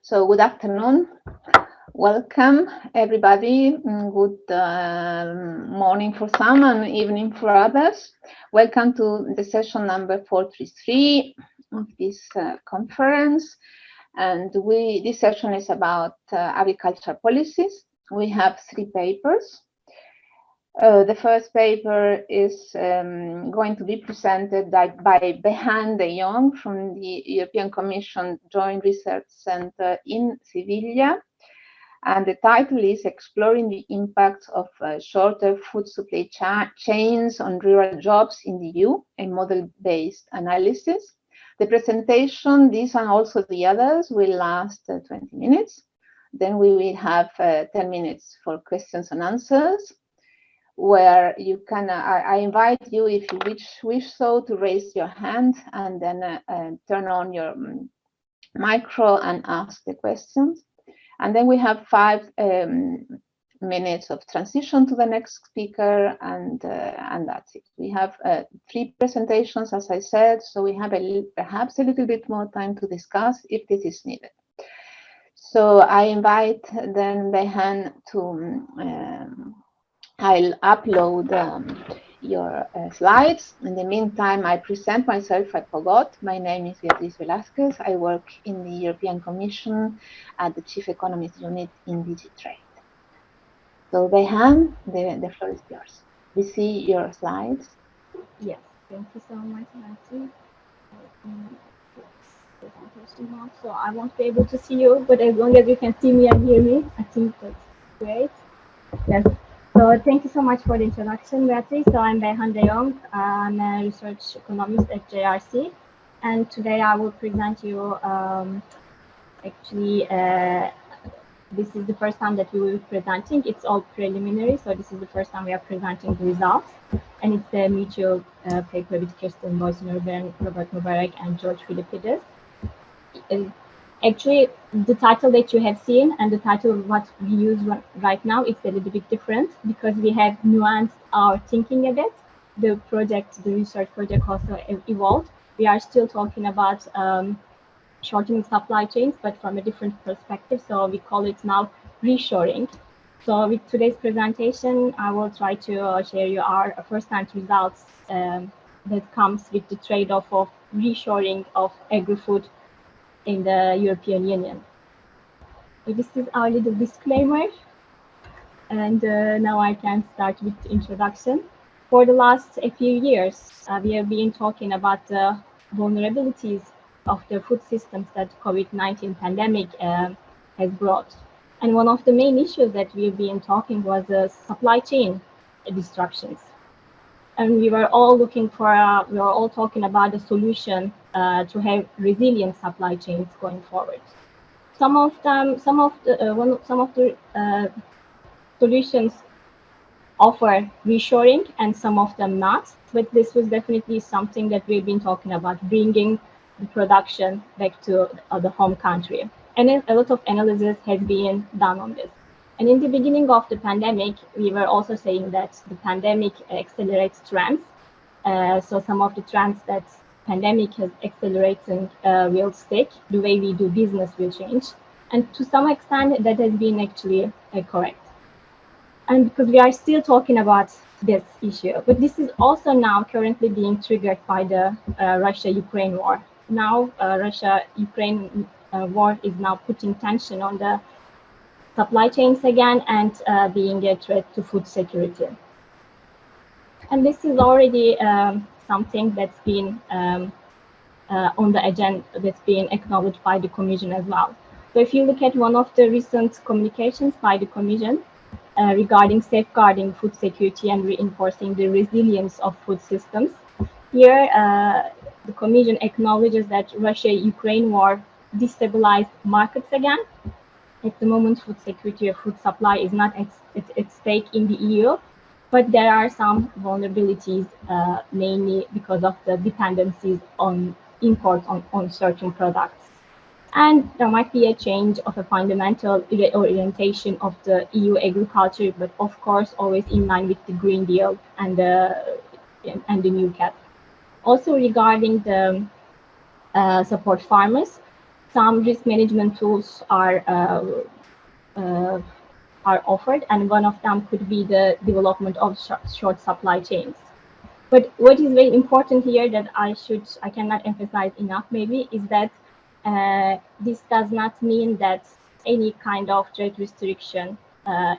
So good afternoon. Welcome, everybody. Good morning for some and evening for others. Welcome to the session number 433 of this conference. And this session is about agriculture policies. We have 3 papers. The first paper is going to be presented by Beyhan De Jong from the European Commission Joint Research Center in Sevilla. And the title is Exploring the Impacts of Shorter Food Supply Chains on Rural Jobs in the EU, a model-based analysis. The presentation, these and also the others, will last 20 minutes. Then we will have 10 minutes for questions and answers, where you can, I invite you, if you wish so, to raise your hand and then turn on your micro and ask the questions. And then we have 5 minutes of transition to the next speaker, and that's it. We have 3 presentations, as I said, so we have perhaps a little bit more time to discuss if this is needed. So I invite then Beyhan to, I'll upload your slides. In the meantime, I present myself. I forgot. My name is Beatriz Velazquez. I work in the European Commission at the Chief Economist Unit in DG Trade. So, Beyhan, the floor is yours. We see your slides. Yes, thank you so much, Maty. So I won't be able to see you, but as long as you can see me and hear me, I think that's great. Yes. So thank you so much for the introduction, Beatriz. So I'm Beyhan De Jong. I'm a research economist at JRC, and today I will present you. This is the first time that we will be presenting. It's all preliminary, so this is the first time we are presenting the results, and it's a mutual paper with Kirsten Boysen, Robert Mubarak, and George Philippides. Actually, the title that you have seen and the title of what we use right now is a little bit different because we have nuanced our thinking a bit. The research project also evolved. We are still talking about shortening supply chains, but from a different perspective. So we call it now reshoring. So with today's presentation, I will try to share you our first-hand results that comes with the trade-off of reshoring of agri-food in the European Union. So this is our little disclaimer, and now I can start with the introduction. For the last few years, we have been talking about the vulnerabilities of the food systems that COVID-19 pandemic has brought. And one of the main issues that we've been talking was the supply chain disruptions. And we were all talking about the solution to have resilient supply chains going forward. Some of the solutions offer reshoring and some of them not. But this was definitely something that we've been talking about, bringing the production back to the home country. And a lot of analysis has been done on this. And in the beginning of the pandemic, we were also saying that the pandemic accelerates trends. So some of the trends that pandemic has accelerated will stick. The way we do business will change. And to some extent, that has been actually correct. And because we are still talking about this issue, but this is also now currently being triggered by the Russia-Ukraine war. Now, Russia-Ukraine war is now putting tension on the supply chains again and being a threat to food security. And this is already something that's been on the agenda, that's been acknowledged by the Commission as well. So if you look at one of the recent communications by the Commission regarding safeguarding food security and reinforcing the resilience of food systems, here the Commission acknowledges that Russia-Ukraine war destabilized markets again. At the moment, food security or food supply is not at stake in the EU, but there are some vulnerabilities, mainly because of the dependencies on imports on certain products. And there might be a change of a fundamental orientation of the EU agriculture, but of course, always in line with the Green Deal and the new CAP. Also regarding the support farmers, some risk management tools are offered, and one of them could be the development of short supply chains. But what is very important here that I cannot emphasize enough maybe is that this does not mean that any kind of trade restriction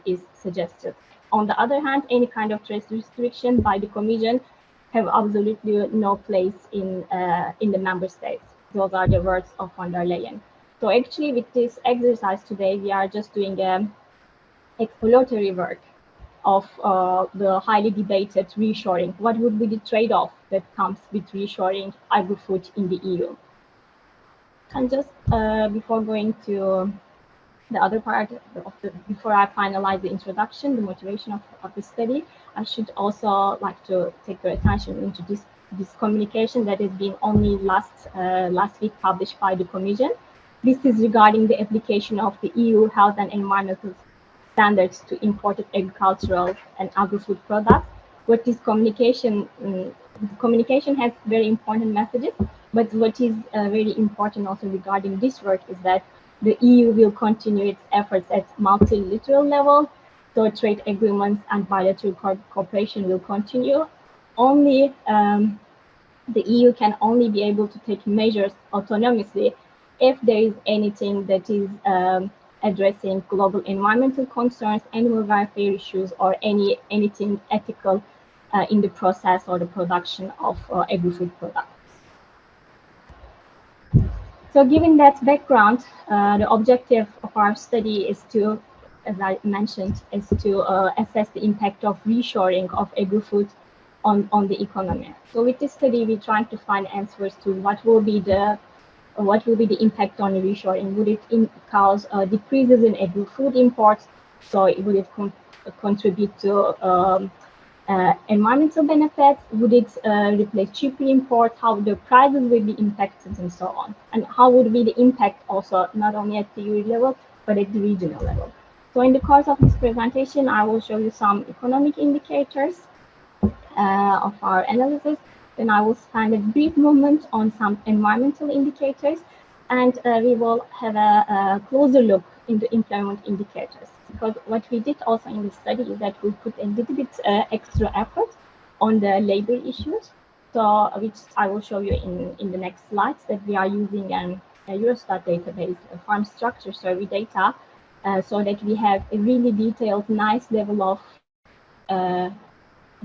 is suggested. On the other hand, any kind of trade restriction by the Commission have absolutely no place in the member states. Those are the words of von der Leyen. So actually, with this exercise today, we are just doing exploratory work of the highly debated reshoring. What would be the trade-off that comes with reshoring agri-food in the EU? And just before going to the other part before I finalize the introduction, the motivation of the study, I should also like to take your attention into this communication that has been only last week published by the Commission. This is regarding the application of the EU health and environmental standards to imported agricultural and agri-food products. What this communication has very important messages, but what is very important also regarding this work is that the EU will continue its efforts at multilateral level, so trade agreements and bilateral cooperation will continue. Only the EU can only be able to take measures autonomously if there is anything that is addressing global environmental concerns, animal welfare issues, or anything ethical in the process or the production of agri-food products. So given that background, the objective of our study is to, as I mentioned, is to assess the impact of reshoring of agri-food on the economy. So with this study, we're trying to find answers to what will be the impact on reshoring. Would it cause decreases in agri-food imports? So would it contribute to environmental benefits? Would it replace cheaper imports? How the prices will be impacted and so on? And how would be the impact also not only at the EU level, but at the regional level? So in the course of this presentation, I will show you some economic indicators of our analysis. Then I will spend a brief moment on some environmental indicators, and we will have a closer look into employment indicators. Because what we did also in this study is that we put a little bit extra effort on the labor issues, so which I will show you in the next slides, that we are using a Eurostat database, farm structure survey data, so that we have a really detailed, nice level of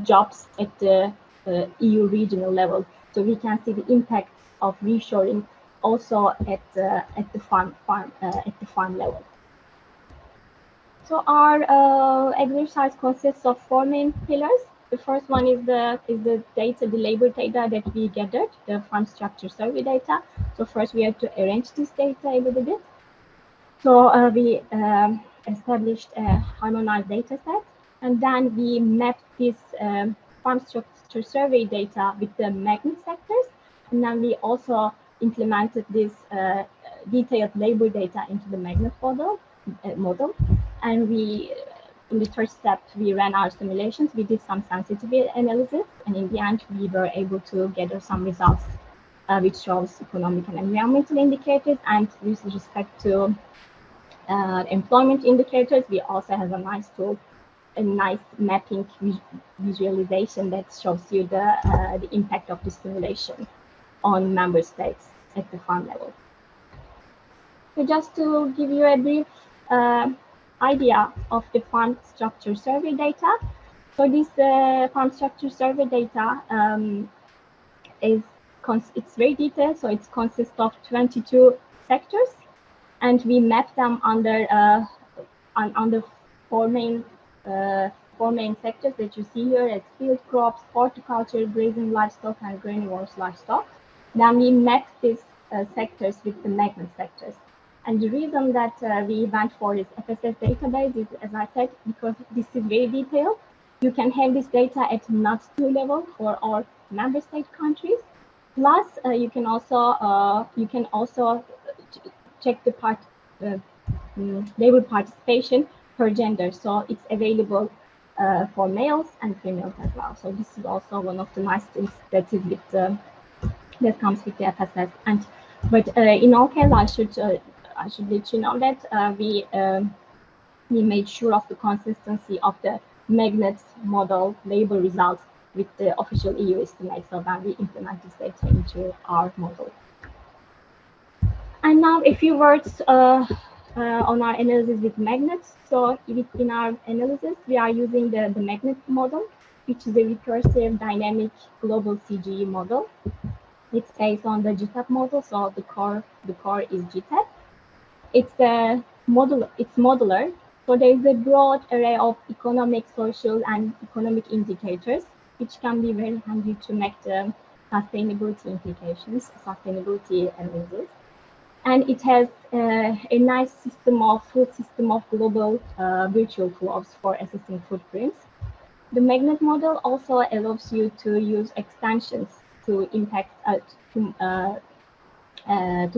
jobs at the EU regional level, so we can see the impact of reshoring also at the farm level. So our exercise consists of four main pillars. The first one is the data, the labor data that we gathered, the farm structure survey data. So first we have to arrange this data a little bit. So we established a harmonized data set, and then we mapped this farm structure survey data with the magnet sectors, and then we also implemented this detailed labor data into the magnet model. And we, in the third step, we ran our simulations. We did some sensitivity analysis, and in the end, we were able to gather some results, which shows economic and environmental indicators. And with respect to employment indicators, we also have a nice tool, a nice mapping visualization that shows you the impact of the simulation on member states at the farm level. So just to give you a brief idea of the farm structure survey data. So this farm structure survey data it's very detailed. So it consists of 22 sectors, and we map them under four main sectors that you see here as field crops, horticulture, grazing livestock, and granivorous livestock. Then we map these sectors with the magnet sectors. And the reason that we went for this FSS database is, as I said, because this is very detailed. You can have this data at NUTS2 level for all member state countries. Plus, you can also check the labor participation per gender. So it's available for males and females as well. So this is also one of the nice things that is with that comes with the FSS. And But in all cases, I should let you know that we made sure of the consistency of the magnet model label results with the official EU estimate, so that we implement this data into our model. And now a few words on our analysis with magnets. So in our analysis, we are using the magnet model, which is a recursive dynamic global Cge model. It's based on the GTAP model, so the core is GTAP. It's modular, so there is a broad array of economic, social, and economic indicators, which can be very handy to make the sustainability implications, sustainability analysis. And it has a nice full system of global virtual flows for assessing footprints. The magnet model also allows you to use extensions to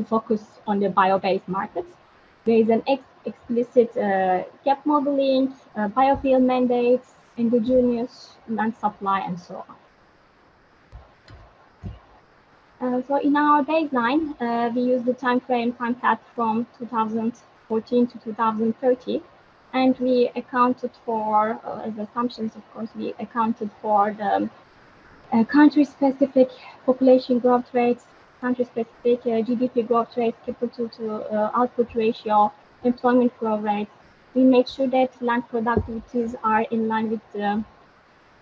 focus on the bio-based markets. There is an explicit gap modeling, biofuel mandates, endogenous land supply, and so on. So in our baseline, we use the time path from 2014 to 2030, and we accounted for, as assumptions, of course, we accounted for the country-specific population growth rates, country-specific GDP growth rates, capital to output ratio, employment growth rates. We made sure that land productivities are in line with the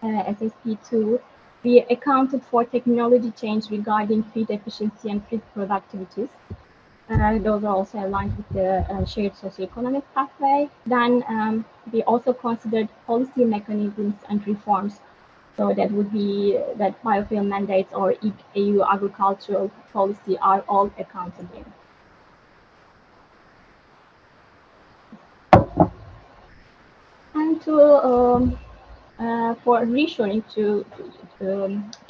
SSP2. We accounted for technology change regarding feed efficiency and feed productivities. Those are also aligned with the shared socioeconomic pathway. Then we also considered policy mechanisms and reforms. So that would be that biofuel mandates or EU agricultural policy are all accounted in. And for reshoring, to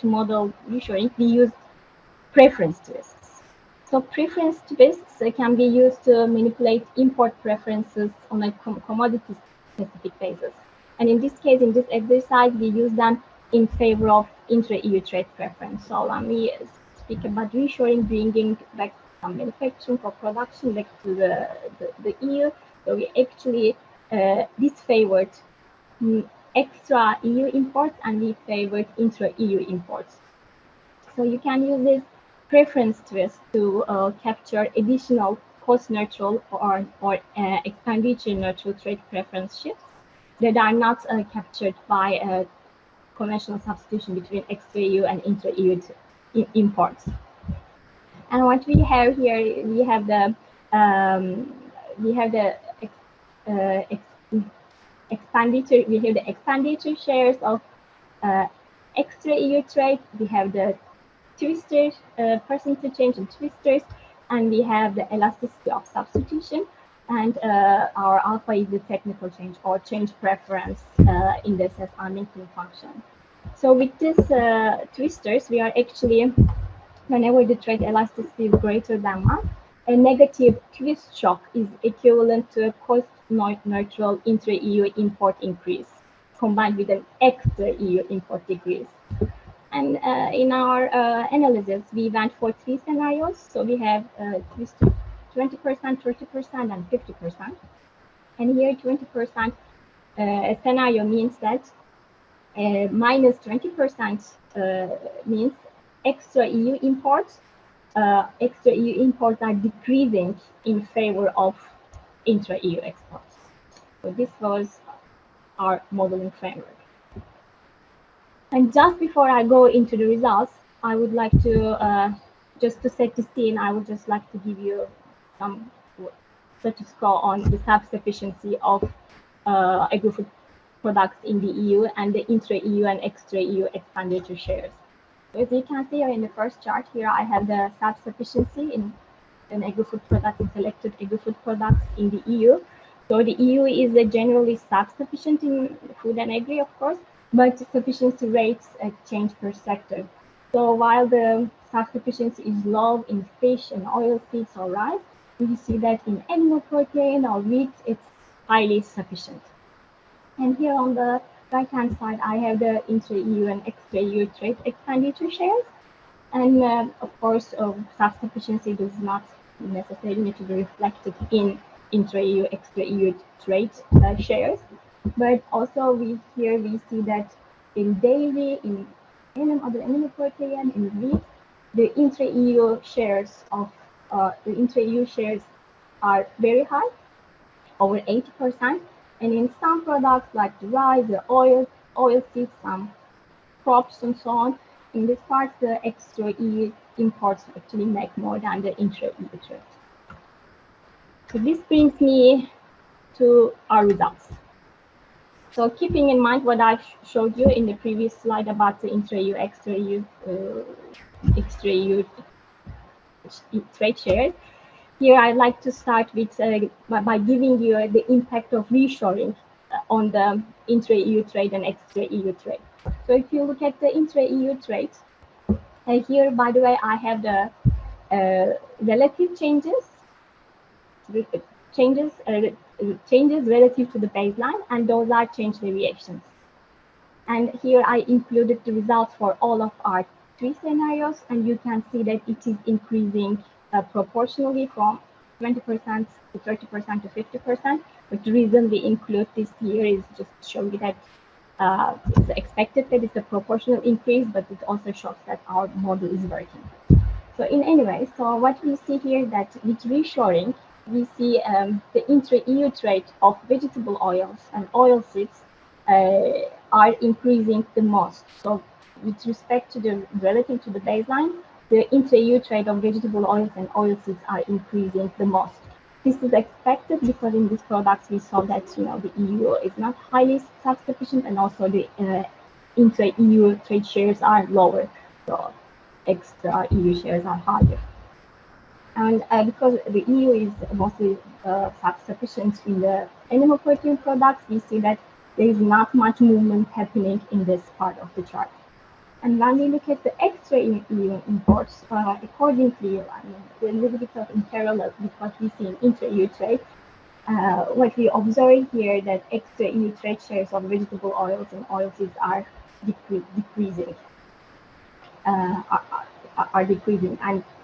model reshoring, we use preference twists. So preference twists can be used to manipulate import preferences on a commodity-specific basis. And in this case, in this exercise, we use them in favor of intra-EU trade preference. So when we speak about reshoring, bringing back some manufacturing or production back to the EU, so we actually disfavored extra EU imports and we favored intra-EU imports. So you can use this preference twist to capture additional cost-neutral or expenditure-neutral trade preference shifts that are not captured by conventional substitution between extra-EU and intra-EU imports. And what we have here, we have the expenditure shares of extra EU trade. We have the twisters, percentage change in twisters, and we have the elasticity of substitution. And our alpha is the technical change or change preference indices on linking function. So with this twisters, we are actually, whenever the trade elasticity is greater than 1, a negative twist shock is equivalent to a cost-neutral intra-EU import increase combined with an extra EU import decrease. And in our analysis, we went for 3 scenarios. So we have twist 20%, 30%, and 50%. And here 20% scenario means that minus 20% means extra EU imports. Extra EU imports are decreasing in favor of intra-EU exports. So this was our modeling framework. And just before I go into the results, I would like to, just to set the scene, I would just like to give you some status quo on the self-sufficiency of agri-food products in the EU and the intra-EU and extra-EU expenditure shares. So as you can see here in the first chart, here I have the self-sufficiency in agri-food products, in selected agri-food products in the EU. So the EU is generally self-sufficient in food and agri, of course, but sufficiency rates change per sector. So while the self-sufficiency is low in fish and oil seeds or rice, we see that in animal protein or wheat, it's highly sufficient. And here on the right-hand side, I have the intra-EU and extra-EU trade expenditure shares. And of course, self-sufficiency does not necessarily need to be reflected in intra-EU, extra-EU trade shares, but also we see that in dairy, in other animal protein, in wheat, the intra-EU shares are very high, over 80%, and in some products like the rice, the oil seeds, some crops and so on, in this part the extra EU imports actually make more than the intra-EU trade. So this brings me to our results. So keeping in mind what I showed you in the previous slide about the intra-EU, extra-EU trade shares, here I'd like to start with by giving you the impact of reshoring on the intra-EU trade and extra-EU trade. So if you look at the intra-EU trade, here, by the way, I have the relative changes relative to the baseline, and those are change deviations. And here I included the results for all of our 3 scenarios, and you can see that it is increasing proportionally from 20% to 30% to 50%. But the reason we include this here is just to show you that it's expected that it's a proportional increase, but it also shows that our model is working. So in any way, so what we see here that with reshoring, we see the intra-EU trade of vegetable oils and oilseeds are increasing the most. So with respect to the relative to the baseline, the intra-EU trade of vegetable oils and oilseeds are increasing the most. This is expected because in these products we saw that the EU is not highly self-sufficient, and also the intra-EU trade shares are lower, so extra EU shares are higher. And because the EU is mostly self-sufficient in the animal protein products, we see that there is not much movement happening in this part of the chart. And when we look at the extra EU imports, accordingly, a little bit of in parallel with what we see in intra-EU trade, what we observe here that extra EU trade shares of vegetable oils and oilseeds are decreasing.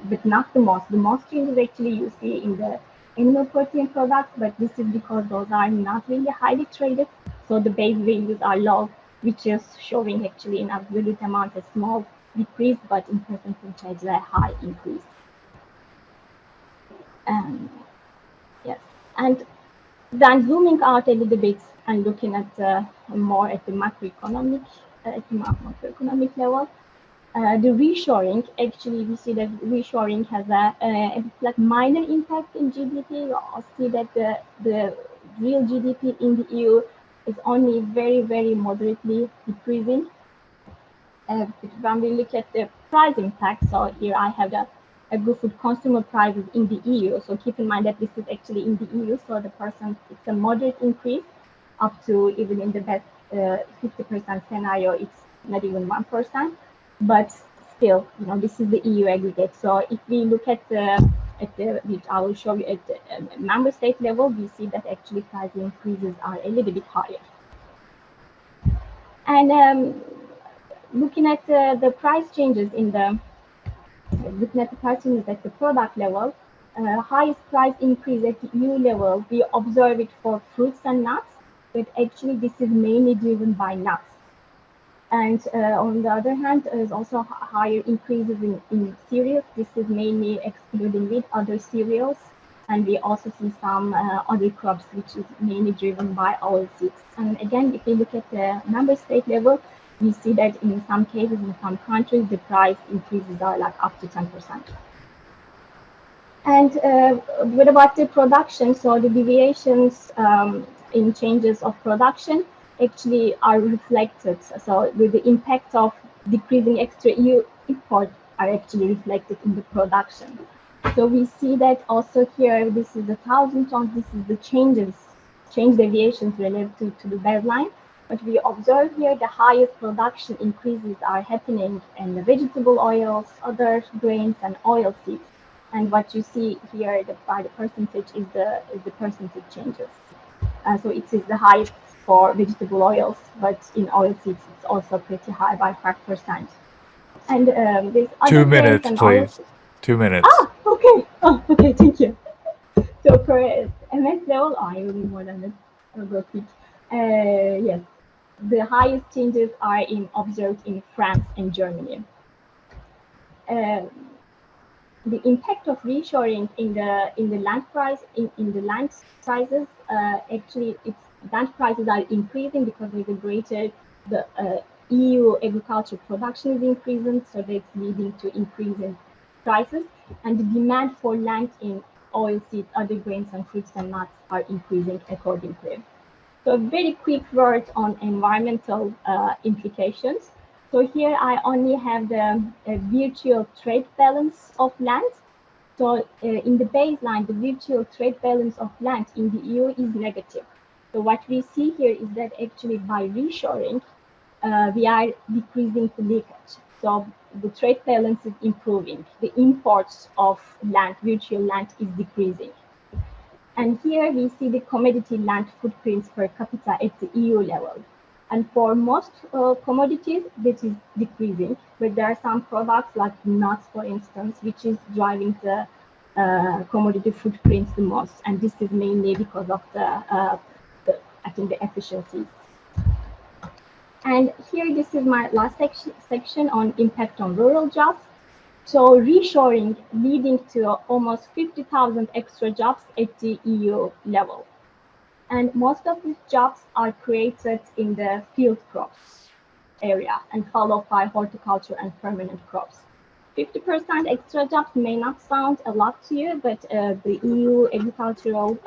But not the most. The most changes actually you see in the animal protein products, but this is because those are not really highly traded, so the base values are low, which is showing actually in absolute amount a small decrease, but in percentage a high increase. Yes, and then zooming out a little bit and looking at more at the macroeconomic level, the reshoring, actually we see that reshoring has a like minor impact in GDP. You also see that the real GDP in the EU is only very, very moderately decreasing. When we look at the price impact, so here I have the agri-food consumer prices in the EU. So keep in mind that this is actually in the EU, so it's a moderate increase, up to even in the best 50% scenario, it's not even 1%. But still, this is the EU aggregate. So if we look at which I will show you at the member state level, we see that actually price increases are a little bit higher. And looking at the price changes at the product level, highest price increase at the EU level, we observe it for fruits and nuts, but actually this is mainly driven by nuts. And on the other hand, there's also higher increases in cereals. This is mainly excluding wheat, other cereals. And we also see some other crops, which is mainly driven by oilseeds. And again, if we look at the member state level, we see that in some cases, in some countries, the price increases are like up to 10%. And what about the production? So the deviations in changes of production actually are reflected. So the impact of decreasing extra EU imports are actually reflected in the production. So we see that also here, this is 1,000 tons, this is the change deviations relative to the baseline. But we observe here the highest production increases are happening in the vegetable oils, other grains, and oilseeds. And what you see here by the percentage is the percentage changes. So it is the highest for vegetable oils, but in oilseeds it's also pretty high by 5%. And there's other 2 minutes, and please. 2 minutes. Ah, okay. Oh, okay. Thank you. So for MS level, I will be more than that. I'll go quick. Yes, the highest changes are observed in France and Germany. The impact of reshoring in the land price in the land prices, actually, land prices are increasing because there's a greater EU agriculture production is increasing, so that's leading to increase in prices, and the demand for land in oilseeds, other grains and fruits and nuts are increasing accordingly. So a very quick word on environmental implications. So here I only have the virtual trade balance of land. So in the baseline, the virtual trade balance of land in the EU is negative. So what we see here is that actually by reshoring, we are decreasing the leakage. So the trade balance is improving. The imports of land, virtual land, is decreasing. And here we see the commodity land footprints per capita at the EU level. And for most commodities, this is decreasing, but there are some products like nuts, for instance, which is driving the commodity footprints the most. And this is mainly because of the efficiencies. And here, this is my last section on impact on rural jobs. So reshoring leading to almost 50,000 extra jobs at the EU level. And most of these jobs are created in the field crops area and followed by horticulture and permanent crops. 50% extra jobs may not sound a lot to you, but the EU agricultural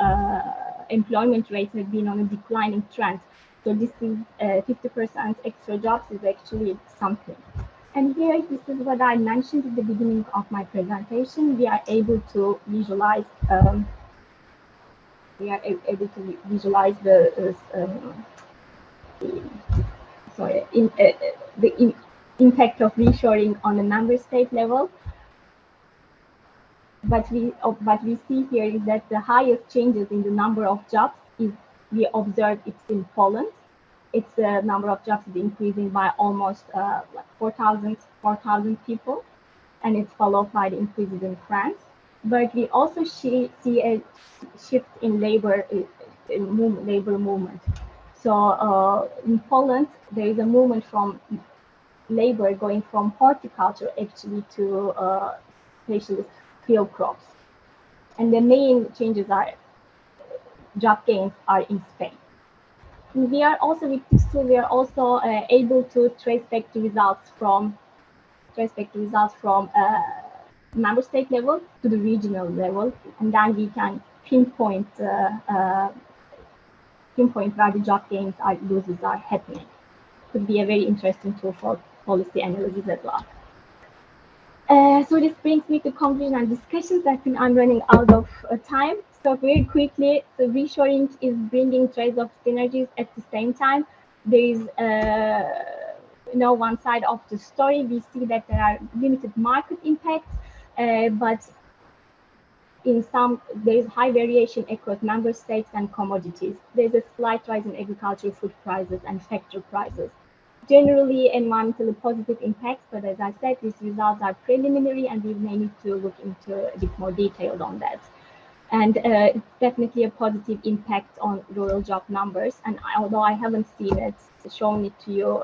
employment rate has been on a declining trend. So this is 50% extra jobs is actually something. And here, this is what I mentioned at the beginning of my presentation. We are able to visualize. The impact of reshoring on the member state level. But what we see here is that the highest changes in the number of jobs we observe it's in Poland. Its the number of jobs is increasing by almost like 4,000 people, and it's followed by the increases in France. But we also see a shift in labor movement. So in Poland, there is a movement from labor going from horticulture actually to specialist field crops, and the main changes are job gains are in Spain. We are also with this tool. We are also able to trace back the results from member state level to the regional level, and then we can pinpoint where the job gains or losses are happening. Could be a very interesting tool for policy analysis as well. So this brings me to conclusion and discussions. I think I'm running out of time. So very quickly, the reshoring is bringing trades of synergies at the same time. There is one side of the story. We see that there are limited market impacts, but in some, there is high variation across member states and commodities. There's a slight rise in agricultural food prices and factor prices. Generally, environmentally positive impacts, but as I said, these results are preliminary and we may need to look into a bit more detail on that. And it's definitely a positive impact on rural job numbers. And although I haven't seen it, shown it to you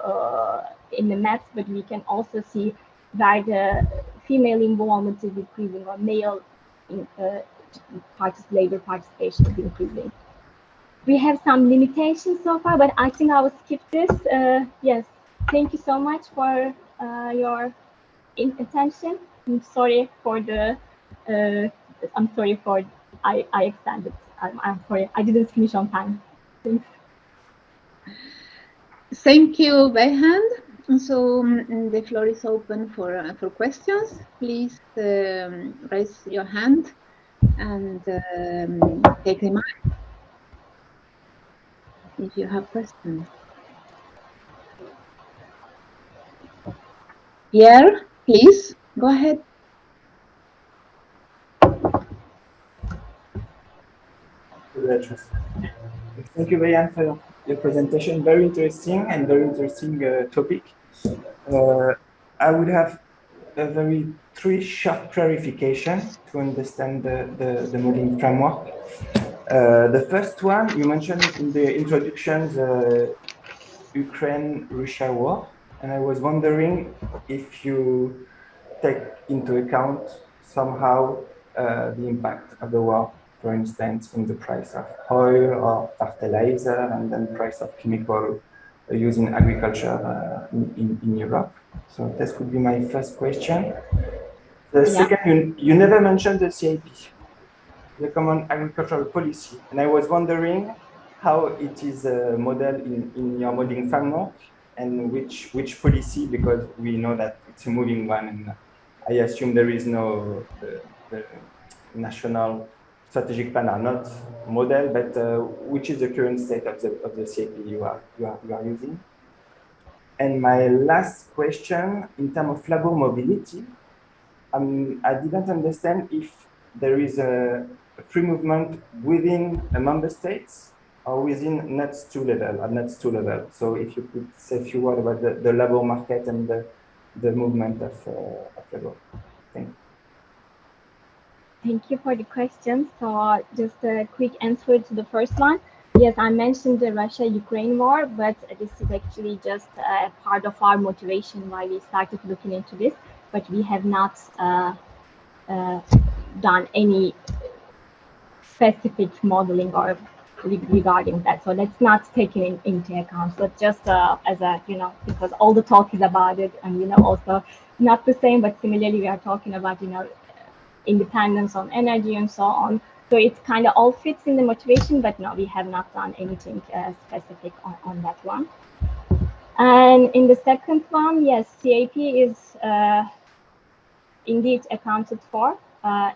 in the maps, but we can also see where the female involvement is increasing or male labor participation is increasing. We have some limitations so far, but I think I will skip this. Yes, thank you so much for your attention. I'm sorry for I extended. I'm sorry, I didn't finish on time. Thanks. Thank you, Beyhan. So the floor is open for questions. Please raise your hand and take the mic if you have questions. Pierre, please go ahead. Thank you, Beyhan, for your presentation. Very interesting and very interesting topic. I would have a very three short clarification to understand the modeling framework. The first one, you mentioned in the introduction the Ukraine-Russia war, and I was wondering if you take into account somehow the impact of the war, for instance, in the price of oil or fertilizer, and then price of chemical used in agriculture in Europe. So this could be my first question. The second, you never mentioned the CAP, the Common Agricultural Policy, and I was wondering how it is modeled in your modeling framework, and which policy, because we know that it's a moving one, and I assume there is no the national strategic plan are not model, but which is the current state of the CAP you are using? And my last question, in terms of labor mobility, I didn't understand if there is a free movement within a member states or within NUTS2 level, at NUTS2 level. So if you could say a few words about the labor market and the movement of labor. Thank you. Thank you for the question. So just a quick answer to the first one. Yes, I mentioned the Russia-Ukraine war, but this is actually just a part of our motivation why we started looking into this, but we have not done any specific modeling or regarding that. So that's not taken into account. So just as a, because all the talk is about it, and, also not the same, but similarly, we are talking about, independence on energy and so on. So it kind of all fits in the motivation, but no, we have not done anything specific on that one. And in the second one, yes, CAP is indeed accounted for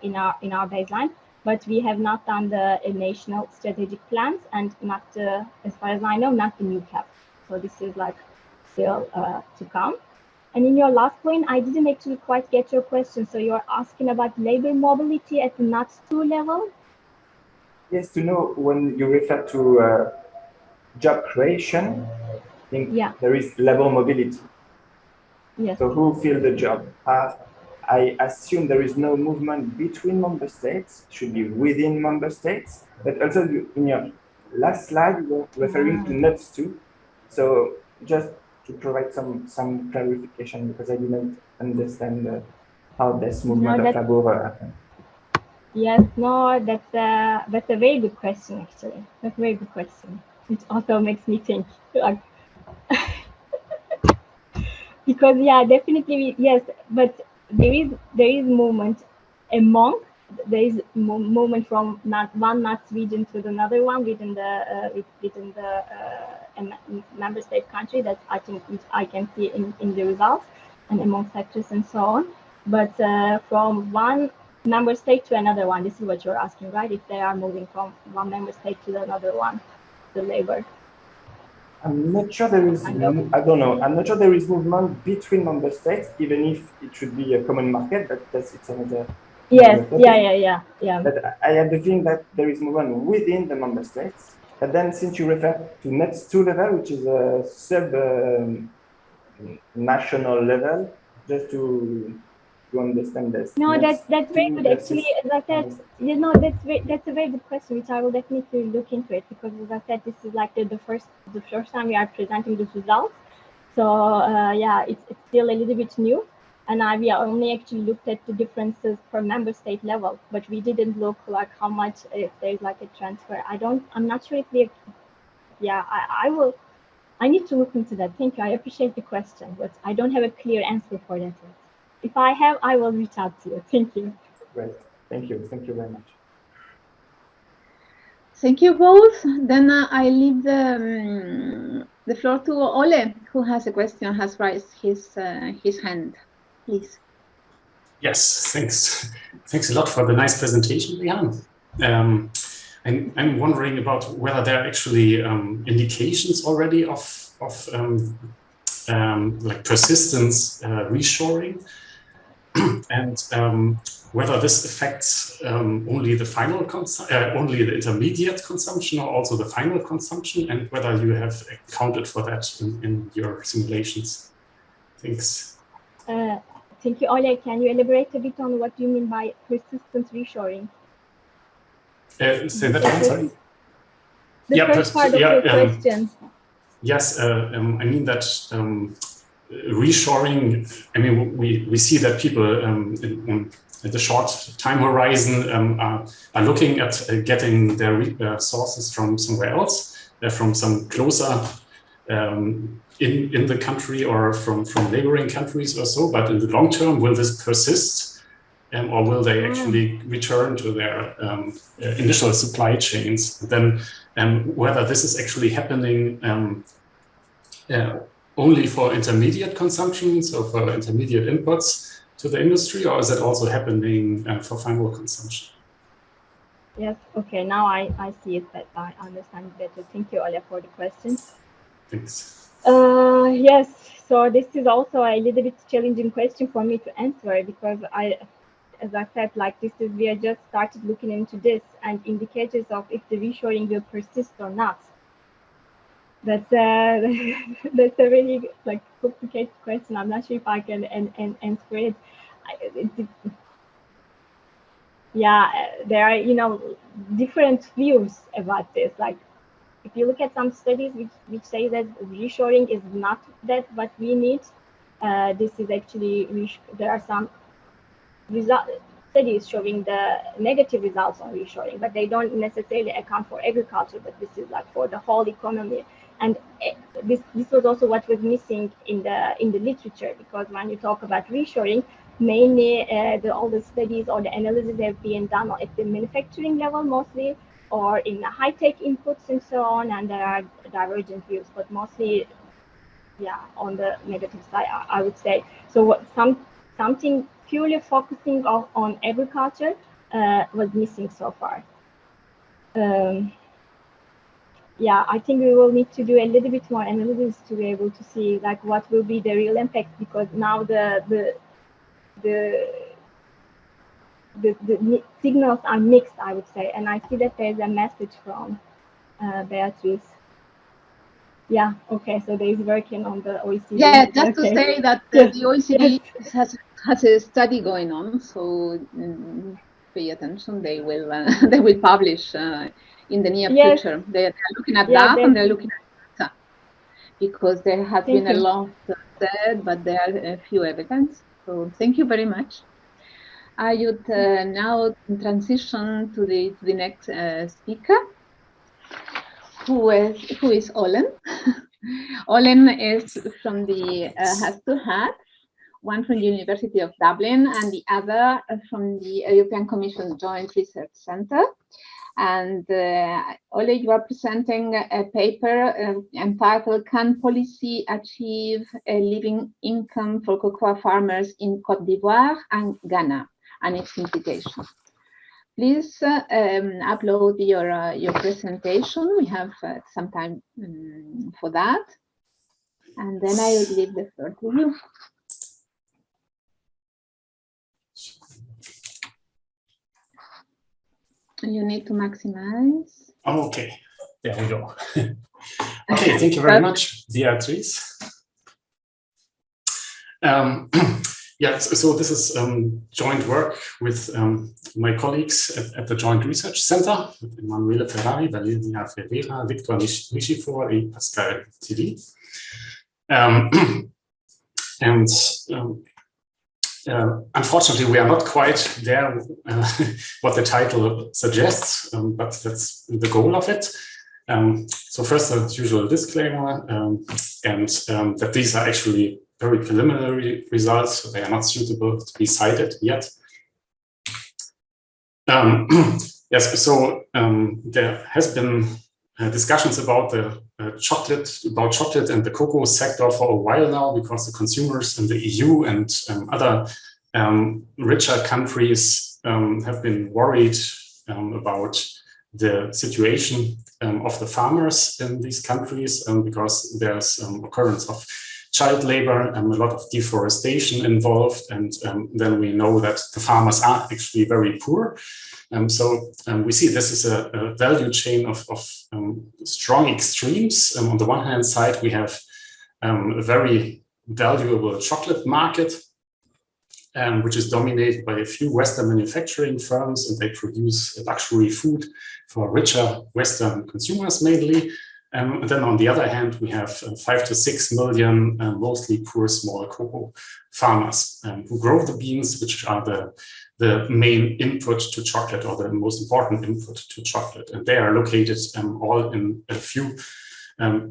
in our baseline, but we have not done the national strategic plans, and not as far as I know, not the new cap. So this is like still to come. And in your last point, I didn't actually quite get your question. So you're asking about labor mobility at the NUTS2 level? Yes, to know when you refer to job creation, I think there is labor mobility. Yes. So who fill the job? I assume there is no movement between member states, should be within member states, but also in your last slide, you were referring to NUTS2. So just to provide some clarification, because I didn't understand how this movement of labor happened. Yes, no, that's a very good question, actually. That's a very good question. It also makes me think. Because definitely yes, but there is movement among, there is movement from one NUTS region to another one within the member state country. That I think I can see in the results and among sectors and so on. But from one member state to another one, this is what you're asking, right? If they are moving from one member state to another one, the labor. I'm not sure there is, I don't know, I'm not sure there is movement between member states, even if it should be a common market, but it's another. Yes, yeah. But I have the feeling that there is movement within the member states. But then since you refer to NUTS2 level, which is a sub-national level, just to understand this. No, that's very good. Actually, as I said, that's a very good question, which I will definitely look into it, because as I said, this is like the first time we are presenting these results. So it's still a little bit new, and we only actually looked at the differences per member state level, but we didn't look like how much, if there's like a transfer. I'm not sure if we. I need to look into that. Thank you. I appreciate the question, but I don't have a clear answer for that yet. If I have, I will reach out to you. Thank you. Great. Thank you. Thank you very much. Thank you both. Then I leave the floor to Ole, who has a question, has raised his hand. Please. Yes, thanks. Thanks a lot for the nice presentation, Beyhan. I'm wondering about whether there are actually indications already of like persistence reshoring, and whether this affects only the intermediate consumption, or also the final consumption, and whether you have accounted for that in your simulations. Thanks. Thank you, Ole. Can you elaborate a bit on what you mean by persistent reshoring? Say that again, sorry. The first part of your question. Yes, I mean that reshoring, I mean, we see that people in the short time horizon are looking at getting their sources from somewhere else, from some closer in the country or from neighboring countries or so. But in the long term, will this persist? Or will they actually return to their initial supply chains? Then whether this is actually happening only for intermediate consumption, so for intermediate inputs to the industry, or is it also happening for final consumption? Yes, okay, now I see it, but I understand better. Thank you, Ole, for the question. Thanks. Yes, so this is also a little bit challenging question for me to answer, because as I said, like we are just started looking into this and indicators of if the reshoring will persist or not. That's that's a really complicated question. I'm not sure if I can answer it. Yeah, there are different views about this. Like if you look at some studies which say that reshoring is not that what we need. This is actually there are some studies showing the negative results on reshoring, but they don't necessarily account for agriculture, but this is like for the whole economy. And this was also what was missing in the literature, because when you talk about reshoring, mainly all the studies or the analysis have been done at the manufacturing level mostly, or in the high-tech inputs and so on, and there are divergent views, but mostly, yeah, on the negative side, I would say. So something purely focusing on agriculture was missing so far. Yeah, I think we will need to do a little bit more analysis to be able to see like what will be the real impact, because now the signals are mixed, I would say, and I see that there's a message from Beatriz. Yeah, okay, so there is working on the OECD. Yeah, just to say that the OECD yes. has a study going on, so pay attention. They will they will publish in the near future. They are looking at that, and they're looking at data, because there has been a lot said, but there are a few evidence. So thank you very much. I would now transition to the next speaker, who is Olen. Olen is from the has two hats, one from the University of Dublin and the other from the European Commission Joint Research Centre. And Ole, you are presenting a paper entitled "Can Policy Achieve a Living Income for Cocoa Farmers in Côte d'Ivoire and Ghana and its implications?" Please upload your presentation. We have some time for that. And then I will leave the floor to you. You need to maximize. Oh, okay, there we go. Okay, thank you very much, Beatriz. Yeah, so this is joint work with my colleagues at the Joint Research Center, Emanuele Ferrari, Valeria Ferreira, Victor Nichifor, and Pascal Tilly. Unfortunately, we are not quite there what the title suggests, but that's the goal of it. So first, as usual, disclaimer, and that these are actually very preliminary results, so they are not suitable to be cited yet. Yes, so there has been discussions about the chocolate and the cocoa sector for a while now, because the consumers in the EU and other richer countries have been worried about the situation of the farmers in these countries, because there's occurrence of child labor and a lot of deforestation involved, and then we know that the farmers are actually very poor. So we see this is a value chain of strong extremes. On the one hand side, we have a very valuable chocolate market, which is dominated by a few Western manufacturing firms, and they produce luxury food for richer Western consumers mainly. And then on the other hand, we have 5 to 6 million, mostly poor small cocoa farmers who grow the beans, which are the main input to chocolate, or the most important input to chocolate. And they are located all in a few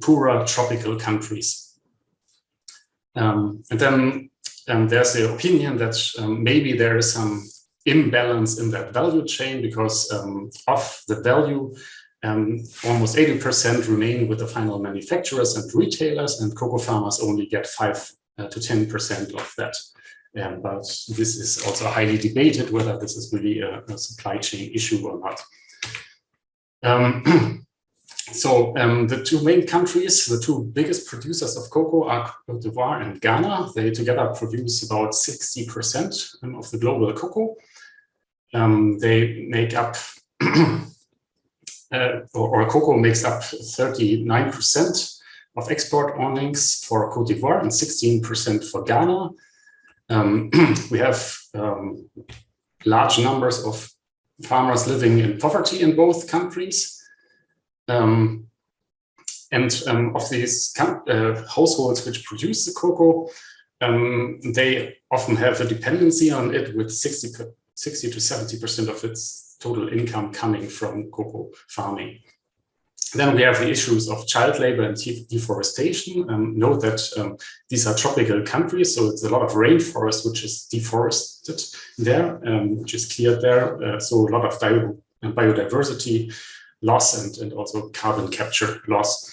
poorer tropical countries. And then there's the opinion that maybe there is some imbalance in that value chain, because of the value, almost 80% remain with the final manufacturers and retailers, and cocoa farmers only get 5 to 10% of that. But this is also highly debated whether this is really a supply chain issue or not. So the two main countries, the two biggest producers of cocoa, are Côte d'Ivoire and Ghana. They together produce about 60% of the global cocoa. They make up, or cocoa makes up 39% of export earnings for Côte d'Ivoire and 16% for Ghana. We have large numbers of farmers living in poverty in both countries. And of these households which produce the cocoa, they often have a dependency on it, with 60 to 70% of its total income coming from cocoa farming. Then we have the issues of child labor and deforestation. Note that these are tropical countries, so it's a lot of rainforest which is deforested there, which is cleared there. So a lot of biodiversity loss and also carbon capture loss.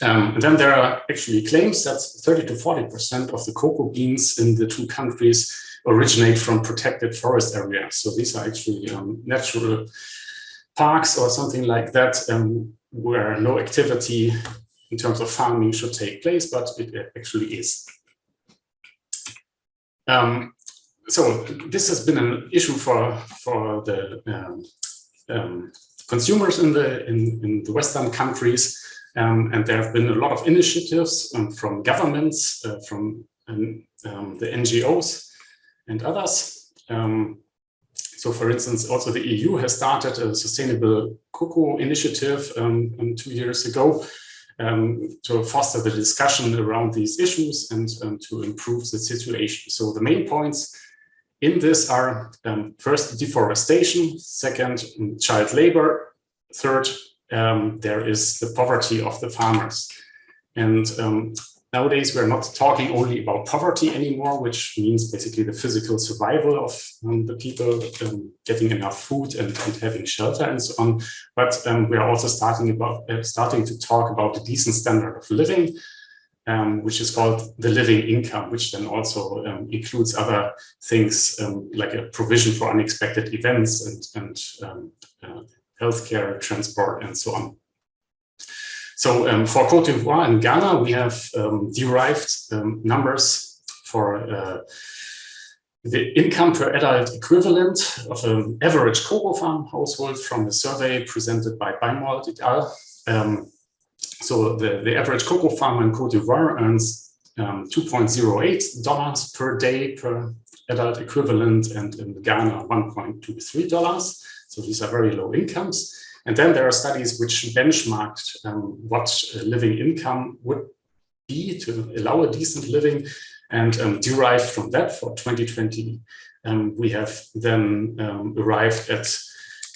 And then there are actually claims that 30 to 40% of the cocoa beans in the two countries originate from protected forest areas. So these are actually natural parks or something like that, where no activity in terms of farming should take place, but it actually is. So this has been an issue for the consumers in the Western countries, and there have been a lot of initiatives from governments, from the NGOs and others. So, for instance, also the EU has started a sustainable cocoa initiative 2 years ago to foster the discussion around these issues and to improve the situation. So the main points in this are first, deforestation; second, child labor; third, there is the poverty of the farmers. And nowadays, we're not talking only about poverty anymore, which means basically the physical survival of the people, getting enough food and having shelter and so on. But we are also starting to talk about a decent standard of living, which is called the living income, which then also includes other things like a provision for unexpected events and healthcare, transport, and so on. So for Côte d'Ivoire and Ghana, we have derived numbers for the income per adult equivalent of an average cocoa farm household from a survey presented by Beyhan et al. So the average cocoa farmer in Côte d'Ivoire earns $2.08 per day per adult equivalent, and in Ghana, $1.23. So these are very low incomes. And then there are studies which benchmarked what living income would be to allow a decent living, and derived from that for 2020. We have then arrived at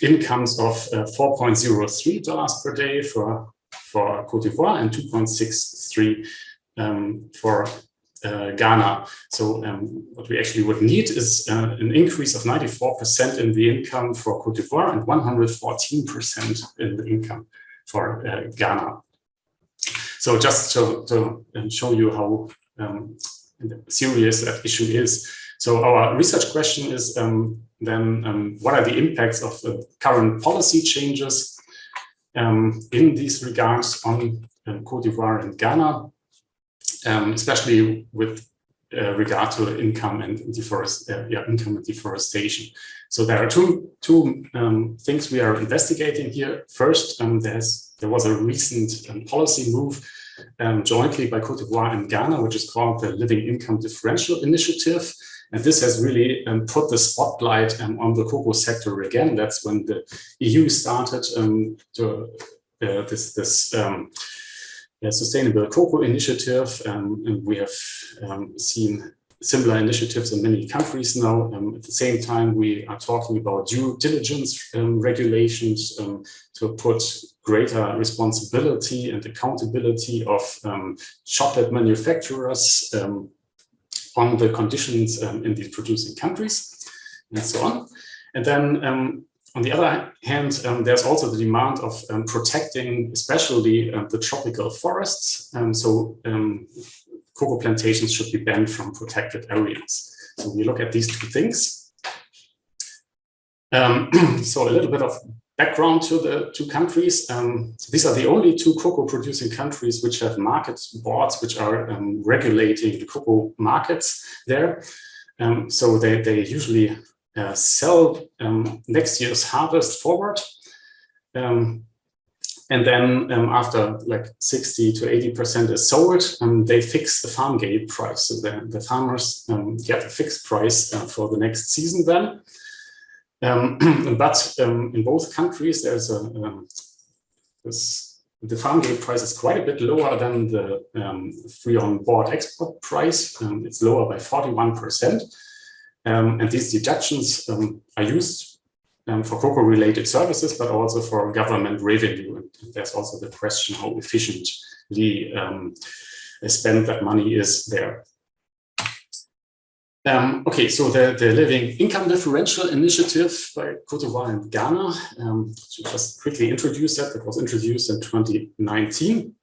incomes of $4.03 per day for Côte d'Ivoire and 2.63 for Ghana. So what we actually would need is an increase of 94% in the income for Côte d'Ivoire and 114% in the income for Ghana. So just to show you how serious that issue is. So our research question is then what are the impacts of the current policy changes in these regards on Côte d'Ivoire and Ghana, especially with regard to income and deforestation. So there are two things we are investigating here. First, there was a recent policy move jointly by Côte d'Ivoire and Ghana, which is called the Living Income Differential Initiative. And this has really put the spotlight on the cocoa sector again. That's when the EU started this Sustainable Cocoa Initiative, and we have seen similar initiatives in many countries now. At the same time, we are talking about due diligence regulations to put greater responsibility and accountability of chocolate manufacturers on the conditions in these producing countries, and so on. And then on the other hand, there's also the demand of protecting especially the tropical forests. So cocoa plantations should be banned from protected areas. So we look at these two things. So a little bit of background to the two countries. These are the only two cocoa producing countries which have market boards which are regulating the cocoa markets there. So they usually sell next year's harvest forward. And then after like 60 to 80% is sold, they fix the farm gate price. So the farmers get a fixed price for the next season then. But in both countries, there's the farm gate price is quite a bit lower than the free on board export price. It's lower by 41%. And these deductions are used for cocoa-related services, but also for government revenue. And there's also the question how efficiently spent that money is there. Okay, so the Living Income Differential Initiative by Côte d'Ivoire and Ghana, to just quickly introduce that was introduced in 2019.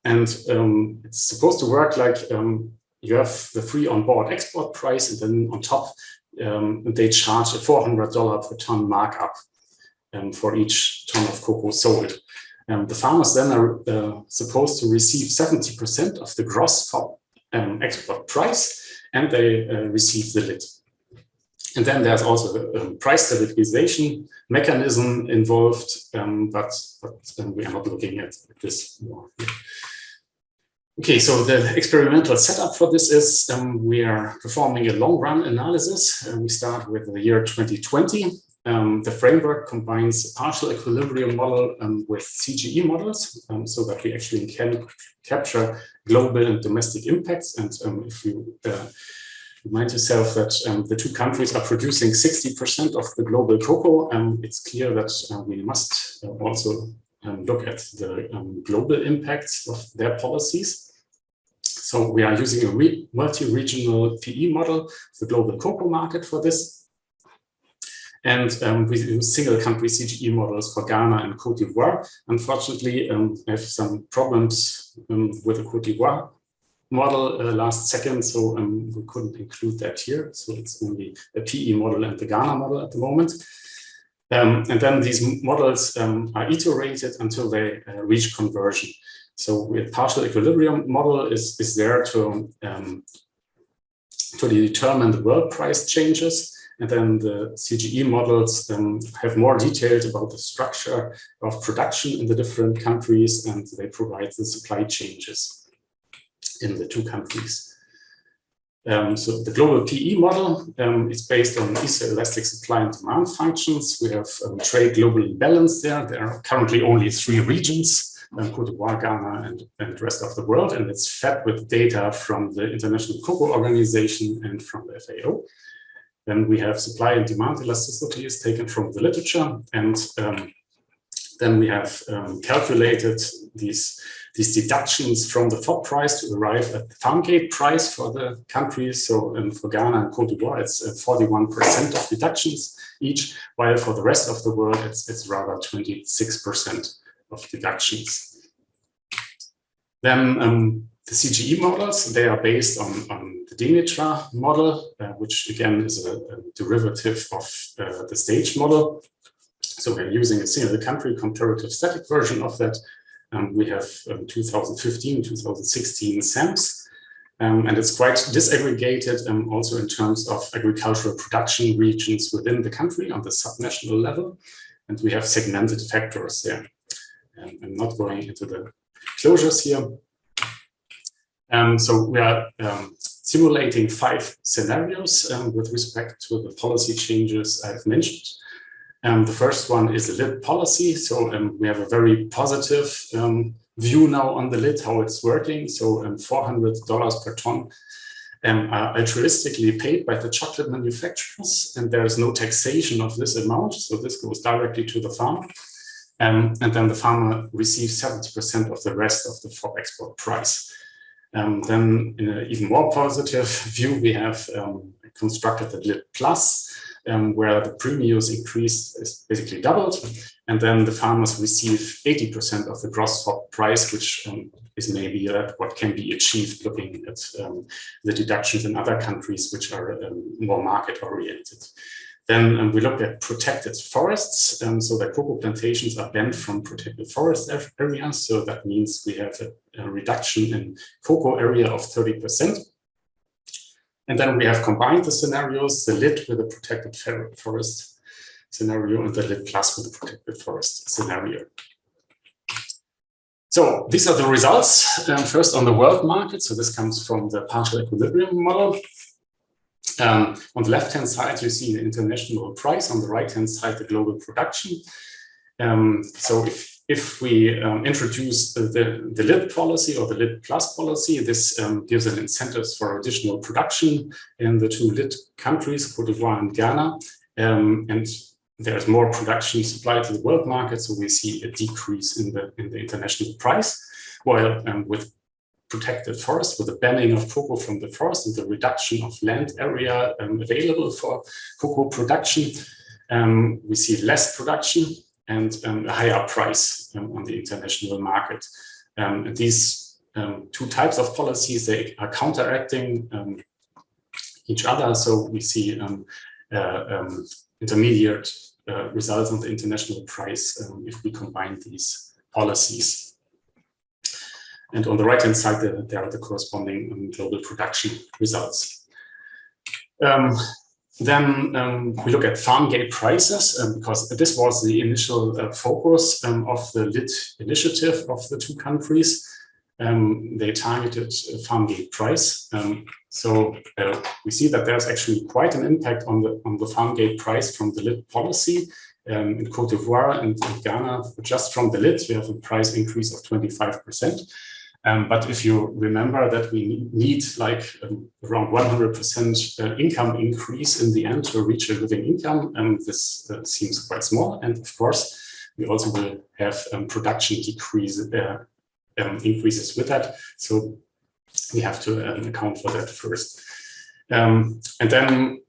It's supposed to work like you have the free on-board export price, and then on top, they charge a $400 per ton markup for each ton of cocoa sold. The farmers then are supposed to receive 70% of the gross export price, and they receive the lid. And then there's also a price stabilization mechanism involved, but we are not looking at this more. Okay, so the experimental setup for this is we are performing a long-run analysis. We start with the year 2020. The framework combines a partial equilibrium model with CGE models, so that we actually can capture global and domestic impacts. And if you remind yourself that the two countries are producing 60% of the global cocoa, it's clear that we must also look at the global impacts of their policies. So we are using a multi-regional PE model, the global cocoa market for this. And we use single country CGE models for Ghana and Côte d'Ivoire. Unfortunately, I have some problems with the Côte d'Ivoire model last second, so we couldn't include that here. So it's only a PE model and the Ghana model at the moment. And then these models are iterated until they reach conversion. So the partial equilibrium model is there to determine the world price changes. And then the CGE models have more details about the structure of production in the different countries, and they provide the supply changes in the two countries. So the global PE model is based on isoelastic supply and demand functions. We have trade globally balanced there. There are currently only 3 regions, Côte d'Ivoire, Ghana, and the rest of the world, and it's fed with data from the International Cocoa Organization and from the FAO. Then we have supply and demand elasticity is taken from the literature, and then we have calculated these deductions from the FOB price to arrive at the farm gate price for the countries. So for Ghana and Côte d'Ivoire, it's 41% of deductions each, while for the rest of the world, it's rather 26% of deductions. Then the CGE models, they are based on the Dimitra model, which again is a derivative of the stage model. So we're using a single country comparative static version of that. We have 2015, 2016 SAMs, and it's quite disaggregated also in terms of agricultural production regions within the country on the subnational level. And we have segmented factors there. I'm not going into the closures here. So we are simulating 5 scenarios with respect to the policy changes I've mentioned. The first one is the lid policy. So we have a very positive view now on the lid, how it's working. So $400 per ton are altruistically paid by the chocolate manufacturers, and there is no taxation of this amount. So this goes directly to the farmer. And then the farmer receives 70% of the rest of the export price. Then in an even more positive view, we have constructed the lid plus, where the premiums increase is basically doubled. And then the farmers receive 80% of the gross crop price, which is maybe what can be achieved looking at the deductions in other countries, which are more market oriented. Then we look at protected forests. So the cocoa plantations are banned from protected forest areas. So that means we have a reduction in cocoa area of 30%. And then we have combined the scenarios, the lid with a protected forest scenario and the lid plus with a protected forest scenario. So these are the results. First on the world market. So this comes from the partial equilibrium model. On the left-hand side, you see the international price. On the right-hand side, the global production. So if we introduce the lid policy or the lid plus policy, this gives an incentives for additional production in the 2 lid countries, Côte d'Ivoire and Ghana. And there's more production supplied to the world market, so we see a decrease in the international price. While with protected forest, with the banning of cocoa from the forest and the reduction of land area available for cocoa production, we see less production and a higher price on the international market. These 2 types of policies, they are counteracting each other. So we see intermediate results on the international price if we combine these policies. And on the right-hand side, there are the corresponding global production results. Then we look at farm gate prices because this was the initial focus of the lid initiative of the 2 countries. They targeted farm gate price. So we see that there's actually quite an impact on the farm gate price from the lid policy. In Côte d'Ivoire and in Ghana, just from the lid, we have a price increase of 25%. But if you remember that we need like around 100% income increase in the end to reach a living income, this seems quite small. And of course, we also will have production increases with that. So we have to account for that first. And then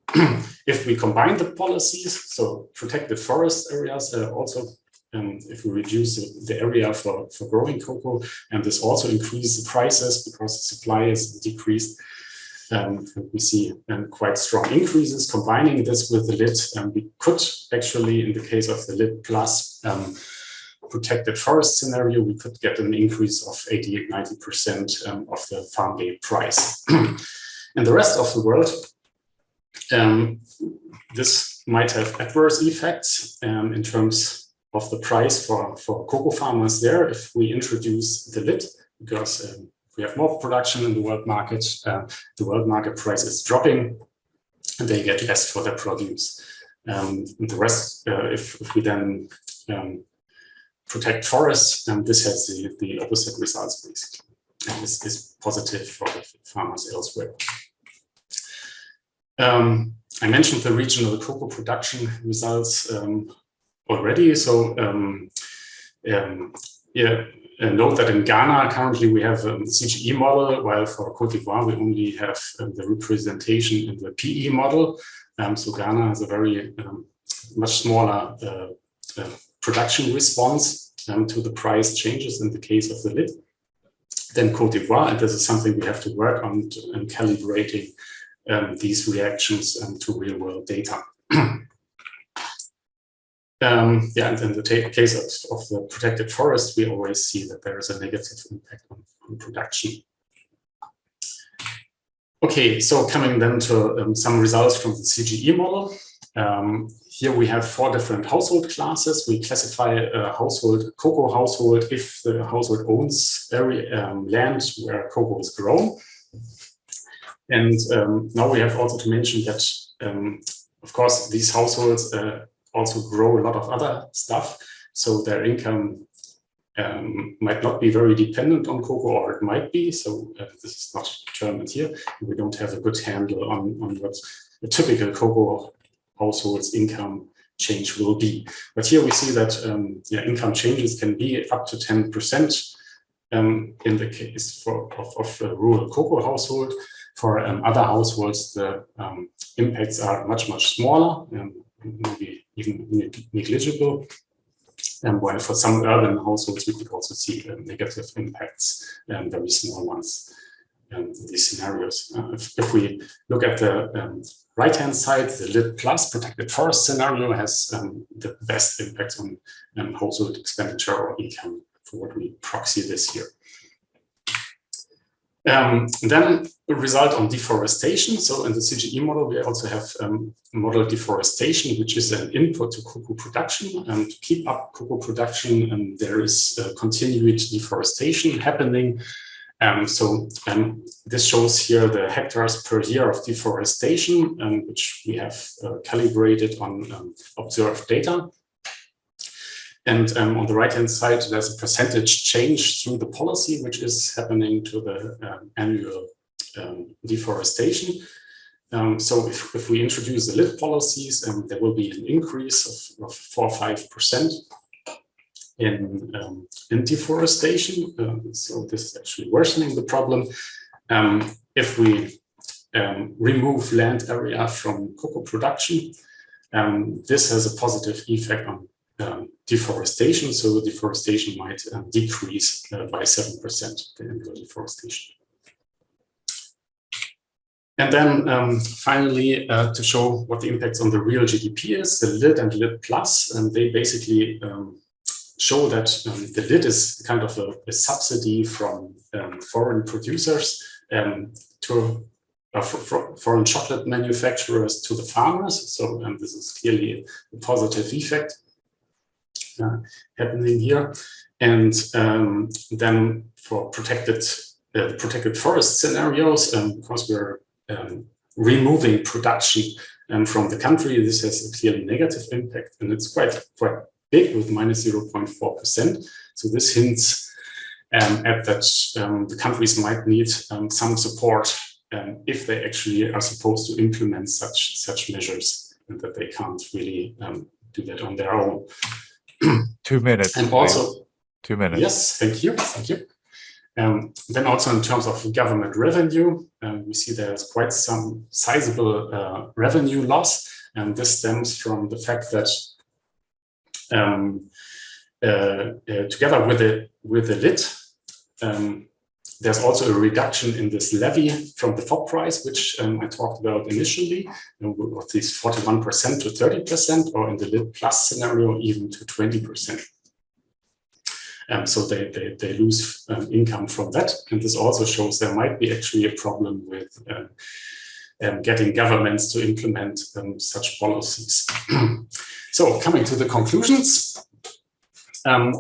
if we combine the policies, so protected forest areas also, if we reduce the area for growing cocoa, and this also increases the prices because the supply is decreased, we see quite strong increases. Combining this with the lid, we could actually, in the case of the lid plus protected forest scenario, we could get an increase of 80–90% of the farm gate price. In the rest of the world, this might have adverse effects in terms of the price for cocoa farmers there if we introduce the lid, because if we have more production in the world market price is dropping and they get less for their produce. The rest, if we then protect forests, this has the opposite results basically. And this is positive for the farmers elsewhere. I mentioned the regional cocoa production results already. So note that in Ghana, currently we have a Cge model, while for Côte d'Ivoire, we only have the representation in the PE model. So Ghana has a very much smaller production response to the price changes in the case of the lid than Côte d'Ivoire. And this is something we have to work on in calibrating these reactions to real world data. And in the case of the protected forest, we always see that there is a negative impact on production. Okay, so coming then to some results from the Cge model. Here we have 4 different household classes. We classify a cocoa household if the household owns land where cocoa is grown. And now we have also to mention that, of course, these households also grow a lot of other stuff. So their income might not be very dependent on cocoa, or it might be. So this is not determined here. We don't have a good handle on what a typical cocoa household's income change will be. But here we see that income changes can be up to 10% in the case of a rural cocoa household. For other households, the impacts are much, much smaller, maybe even negligible. While for some urban households, we could also see negative impacts, very small ones in these scenarios. If we look at the right-hand side, the LID plus protected forest scenario has the best impact on household expenditure or income for what we proxy this here. Then a result on deforestation. So in the Cge model, we also have model deforestation, which is an input to cocoa production. And to keep up cocoa production, there is continued deforestation happening. This shows here the hectares per year of deforestation, which we have calibrated on observed data. And on the right-hand side, there's a percentage change through the policy, which is happening to the annual deforestation. So if we introduce the LID policies, there will be an increase of 4 or 5% in deforestation. So this is actually worsening the problem. If we remove land area from cocoa production, this has a positive effect on deforestation. So the deforestation might decrease by 7%, the annual deforestation. And then finally, to show what the impacts on the real GDP is, the LID and LID plus, they basically show that the LID is kind of a subsidy from foreign producers to foreign chocolate manufacturers to the farmers. So this is clearly a positive effect happening here. And then for protected forest scenarios, because we're removing production from the country, this has a clearly negative impact, and it's quite big with minus 0.4%. So this hints at that the countries might need some support if they actually are supposed to implement such measures, and that they can't really do that on their own. 2 minutes. And also, 2 minutes. Yes, thank you. Then also in terms of government revenue, we see there's quite some sizable revenue loss, and this stems from the fact that together with the LID, there's also a reduction in this levy from the FOB price, which I talked about initially, with these 41% to 30%, or in the LID plus scenario, even to 20%. So they lose income from that. And this also shows there might be actually a problem with getting governments to implement such policies. So coming to the conclusions.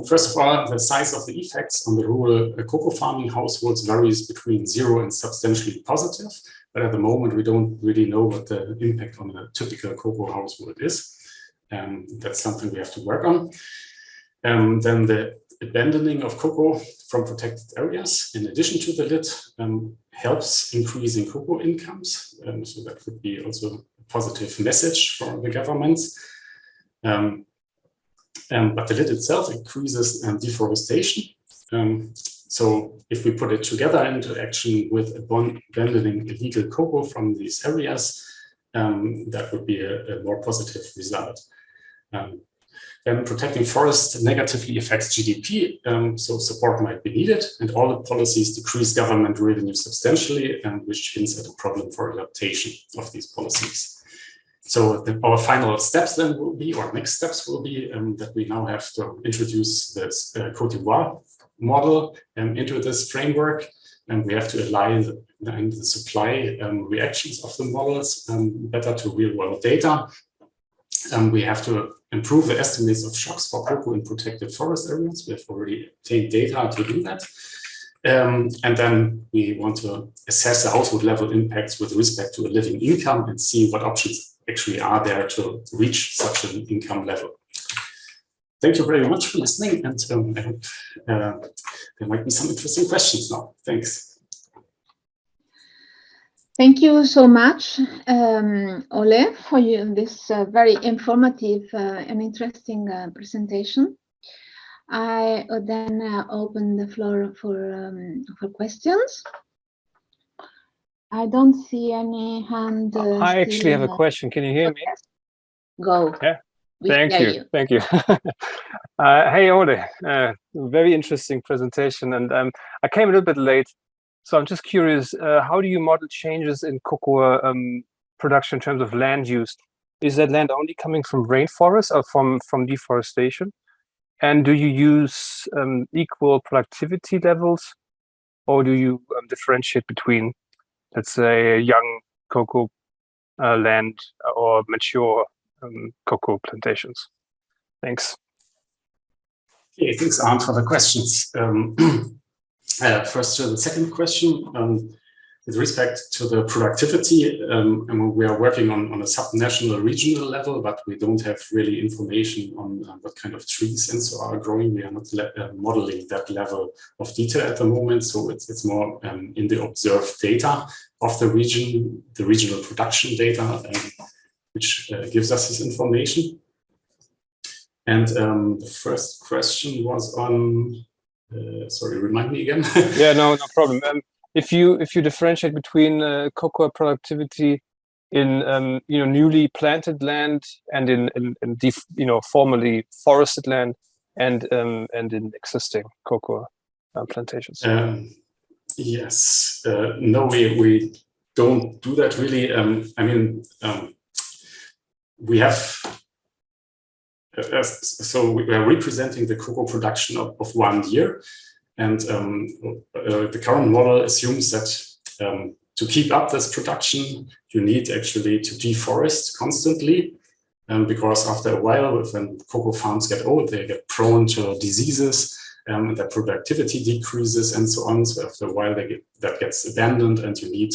First of all, the size of the effects on the rural cocoa farming households varies between 0 and substantially positive. But at the moment, we don't really know what the impact on a typical cocoa household is. That's something we have to work on. Then the abandoning of cocoa from protected areas, in addition to the LID, helps increasing cocoa incomes. So that could be also a positive message for the governments. But the LID itself increases deforestation. So if we put it together into action with abandoning illegal cocoa from these areas, that would be a more positive result. Then protecting forests negatively affects GDP, so support might be needed, and all the policies decrease government revenue substantially, which hints at a problem for adaptation of these policies. So our final steps then will be, or next steps will be, that we now have to introduce this Côte d'Ivoire model into this framework, and we have to align the supply reactions of the models better to real-world data. We have to improve the estimates of shocks for cocoa in protected forest areas. We have already obtained data to do that. And then we want to assess the household level impacts with respect to a living income and see what options actually are there to reach such an income level. Thank you very much for listening, and I hope there might be some interesting questions now. Thanks. Thank you so much, Ole, for this very informative and interesting presentation. I then open the floor for questions. I don't see any hand. I actually have a question. Can you hear me? Go. Yeah. Thank you. Thank you. Hey, Ole, very interesting presentation. And I came a little bit late, so I'm just curious, how do you model changes in cocoa production in terms of land use? Is that land only coming from rainforest or from deforestation? And do you use equal productivity levels, or do you differentiate between, let's say, young cocoa land or mature cocoa plantations? Thanks. Okay, thanks, Arndt, for the questions. First to the second question, with respect to the productivity, we are working on a subnational regional level, but we don't have really information on what kind of trees and so are growing. We are not modeling that level of detail at the moment, so it's more in the observed data of the region, the regional production data, which gives us this information. And the first question was on, sorry, remind me again. Yeah, no problem. If you differentiate between cocoa productivity in newly planted land and in formerly forested land and in existing cocoa plantations. Yes, no, we don't do that really. I mean, we have. So we are representing the cocoa production of 1 year, and the current model assumes that to keep up this production, you need actually to deforest constantly, because after a while, when cocoa farms get old, they get prone to diseases, and their productivity decreases and so on. So after a while, that gets abandoned, and you need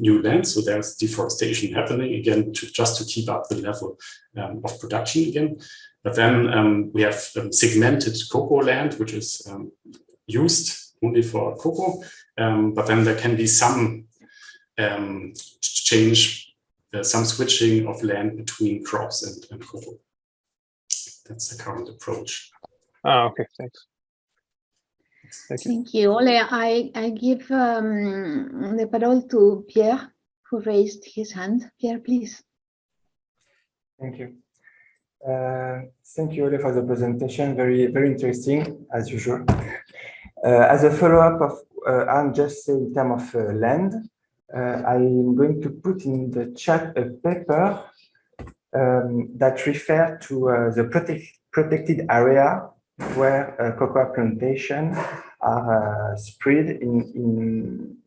new land. So there's deforestation happening again, just to keep up the level of production again. But then we have segmented cocoa land, which is used only for cocoa. But then there can be some some switching of land between crops and cocoa. That's the current approach. Oh, okay, thanks. Thank you, Ole. I give the parole to Pierre, who raised his hand. Pierre, please. Thank you. Thank you, Ole, for the presentation. Very, very interesting, as usual. As a follow-up of Anne just said in terms of land, I'm going to put in the chat a paper that refers to the protected area where cocoa plantation are spread in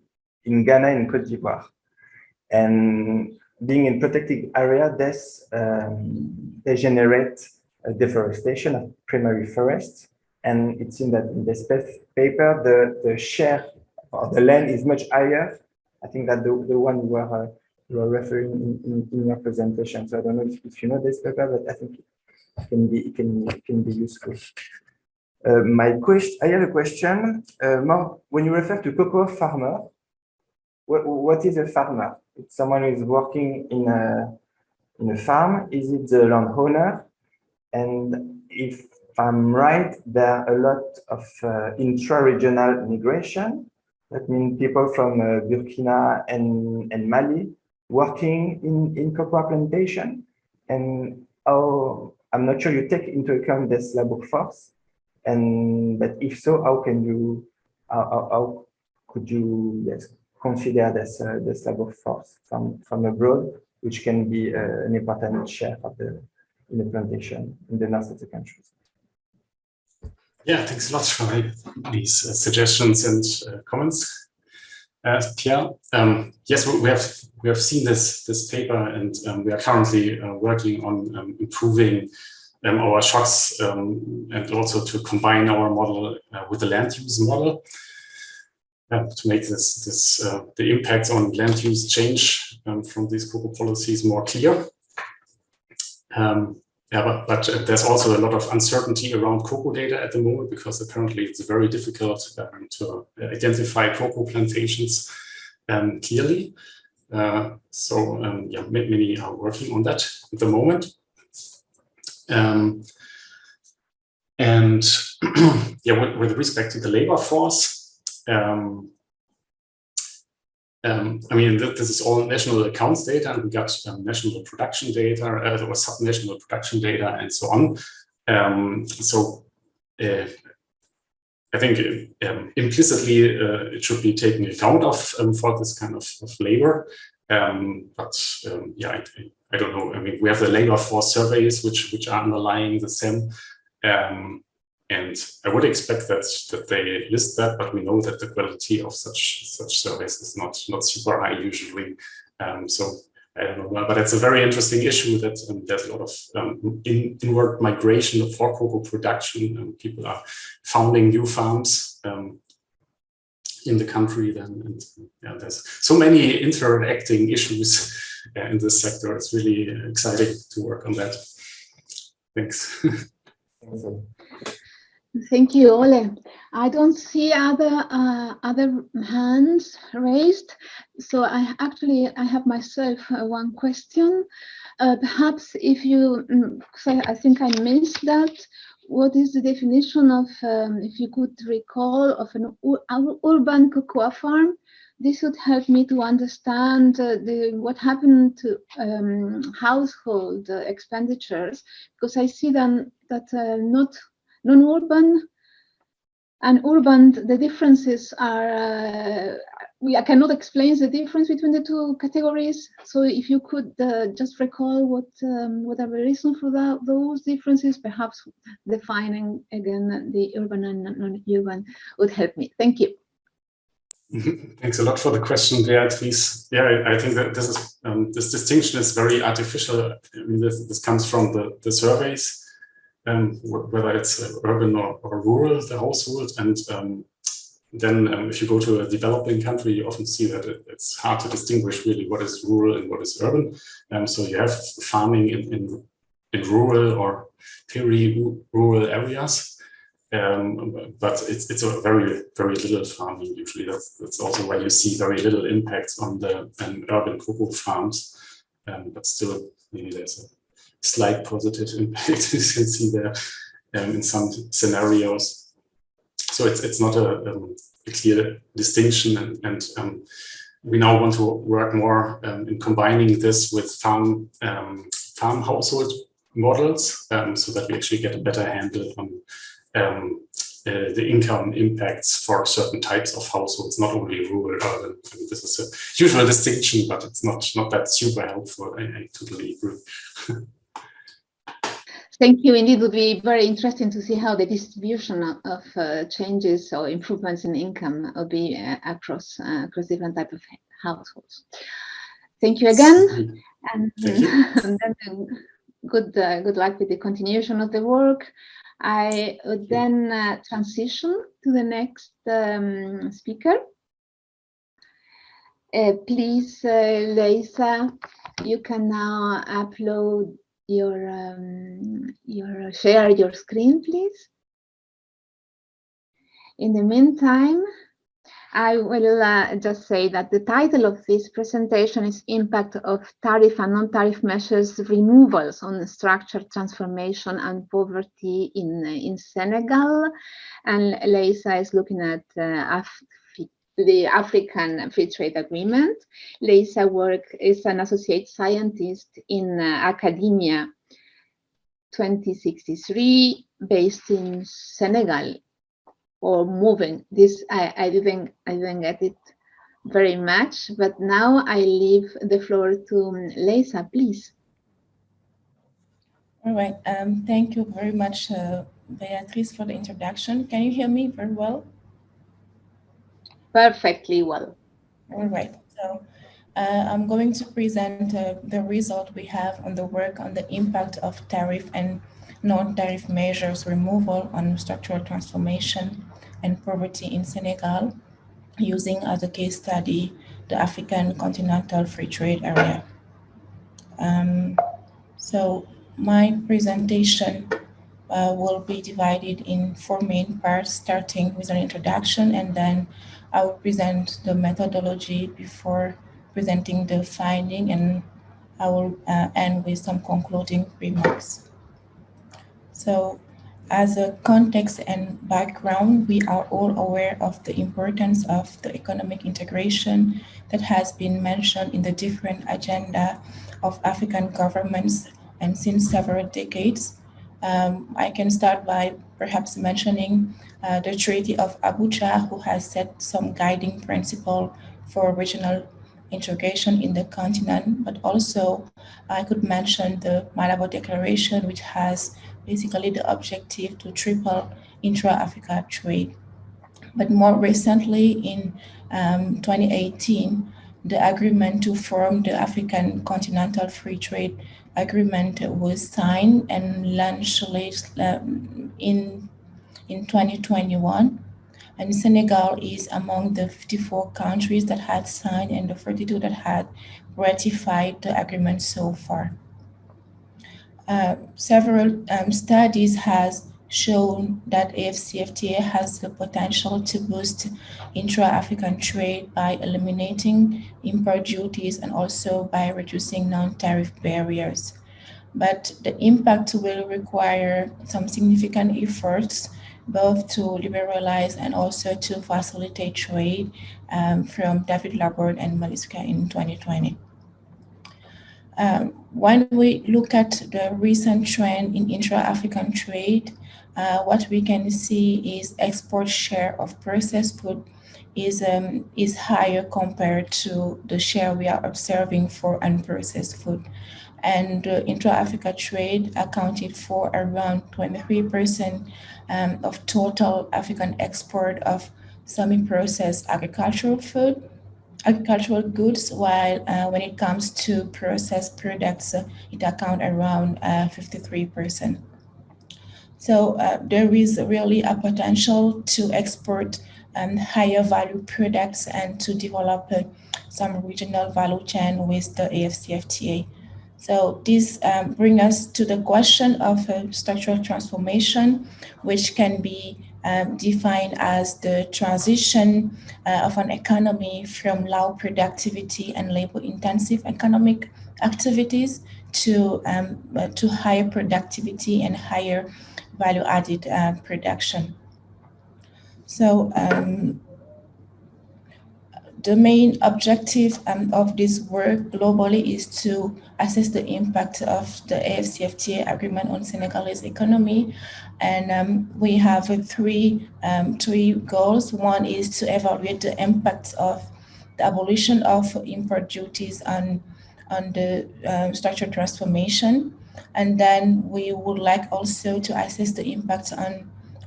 Ghana and Côte d'Ivoire. And being in protected area, they generate deforestation of primary forests. And it seems that in this paper, the share of the land is much higher. I think that the one you were referring in your presentation. So I don't know if you know this paper, but I think it can be useful. I have a question. When you refer to cocoa farmer, what is a farmer? It's someone who is working in a farm. Is it the landowner? And if I'm right, there are a lot of intra-regional migration. That means people from Burkina and Mali working in cocoa plantation. And I'm not sure you take into account this labor force. But if so, how could you consider this labor force from abroad, which can be an important share of in the plantation in the north of the country? Yeah, thanks a lot for these suggestions and comments, Pierre. Yes, we have seen this paper, and we are currently working on improving our shocks and also to combine our model with the land use model to make the impacts on land use change from these cocoa policies more clear. But there's also a lot of uncertainty around cocoa data at the moment, because apparently it's very difficult to identify cocoa plantations clearly. Many are working on that at the moment. With respect to the labor force, I mean, this is all national accounts data, and we got national production data or subnational production data and so on. I think implicitly it should be taken account of for this kind of labor. I don't know. I mean, we have the labor force surveys which are underlying the SEM. And I would expect that they list that, but we know that the quality of such surveys is not super high usually. So I don't know, but it's a very interesting issue that there's a lot of inward migration for cocoa production, and people are founding new farms in the country. Then, and there's so many interacting issues in this sector. It's really exciting to work on that. Thanks. Thank you, Ole. I don't see other hands raised, so I have myself one question. Perhaps if you say, I think I missed that. What is the definition of, if you could recall, of an urban cocoa farm? This would help me to understand what happened to household expenditures, because I see then that not non-urban and urban, the differences are, I cannot explain the difference between the two categories. So if you could just recall what are the reasons for those differences, perhaps defining again the urban and non-urban would help me. Thank you. Thanks a lot for the question, Beatriz. Yeah, I think that this is this distinction is very artificial. I mean, this comes from the surveys. Whether it's urban or rural, the household. And then if you go to a developing country, you often see that it's hard to distinguish really what is rural and what is urban. So you have farming in rural or peri-rural areas, but it's a very, very little farming usually. That's also why you see very little impacts on the urban cocoa farms, but still maybe there's a slight positive impact, as you can see there in some scenarios. So it's not a clear distinction, and we now want to work more in combining this with farm household models, so that we actually get a better handle on the income impacts for certain types of households, not only rural, urban. I mean, this is a usual distinction, but it's not that super helpful. I totally agree. Thank you. Indeed, it would be very interesting to see how the distribution of changes or improvements in income will be across different types of households. Thank you again, and then good luck with the continuation of the work. I would then transition to the next speaker. Please, Leysa, you can now upload share your screen, please. In the meantime, I will just say that the title of this presentation is Impact of Tariff and Non-Tariff Measures Removals on Structural Transformation and Poverty in Senegal. And Leysa is looking at the African Free Trade Agreement. Leysa work is an associate scientist in Academia 2063, based in Senegal, or moving. This I didn't get it very much, but now I leave the floor to Leysa, please. All right. Thank you very much, Beatriz, for the introduction. Can you hear me very well? Perfectly well. All right. So I'm going to present the result we have on the work on the impact of tariff and non-tariff measures removal on structural transformation and poverty in Senegal, using as a case study the African Continental Free Trade Area. So my presentation will be divided in 4 main parts, starting with an introduction, and then I will present the methodology before presenting the finding, and I will end with some concluding remarks. So, as a context and background, we are all aware of the importance of the economic integration that has been mentioned in the different agenda of African governments and since several decades. I can start by perhaps mentioning the Treaty of Abuja, who has set some guiding principle for regional integration in the continent, but also I could mention the Malabo Declaration, which has basically the objective to triple intra-Africa trade. But more recently, in 2018, the agreement to form the African Continental Free Trade Agreement was signed and launched in 2021. And Senegal is among the 54 countries that had signed and the 42 that had ratified the agreement so far. Several studies has shown that AfCFTA has the potential to boost intra-African trade by eliminating import duties and also by reducing non-tariff barriers. But the impact will require some significant efforts, both to liberalize and also to facilitate trade, from David Laborde and Maliska in 2020. When we look at the recent trend in intra-African trade, what we can see is export share of processed food is higher compared to the share we are observing for unprocessed food. And intra-Africa trade accounted for around 23% of total African export of semi-processed agricultural goods, while when it comes to processed products, it accounts around 53%. So there is really a potential to export higher value products and to develop some regional value chain with the AfCFTA. So this brings us to the question of structural transformation, which can be defined as the transition of an economy from low productivity and labor-intensive economic activities to higher productivity and higher value-added production. So the main objective of this work globally is to assess the impact of the AfCFTA agreement on Senegalese economy. And we have three goals. One is to evaluate the impact of the abolition of import duties on the structural transformation. And then we would like also to assess the impact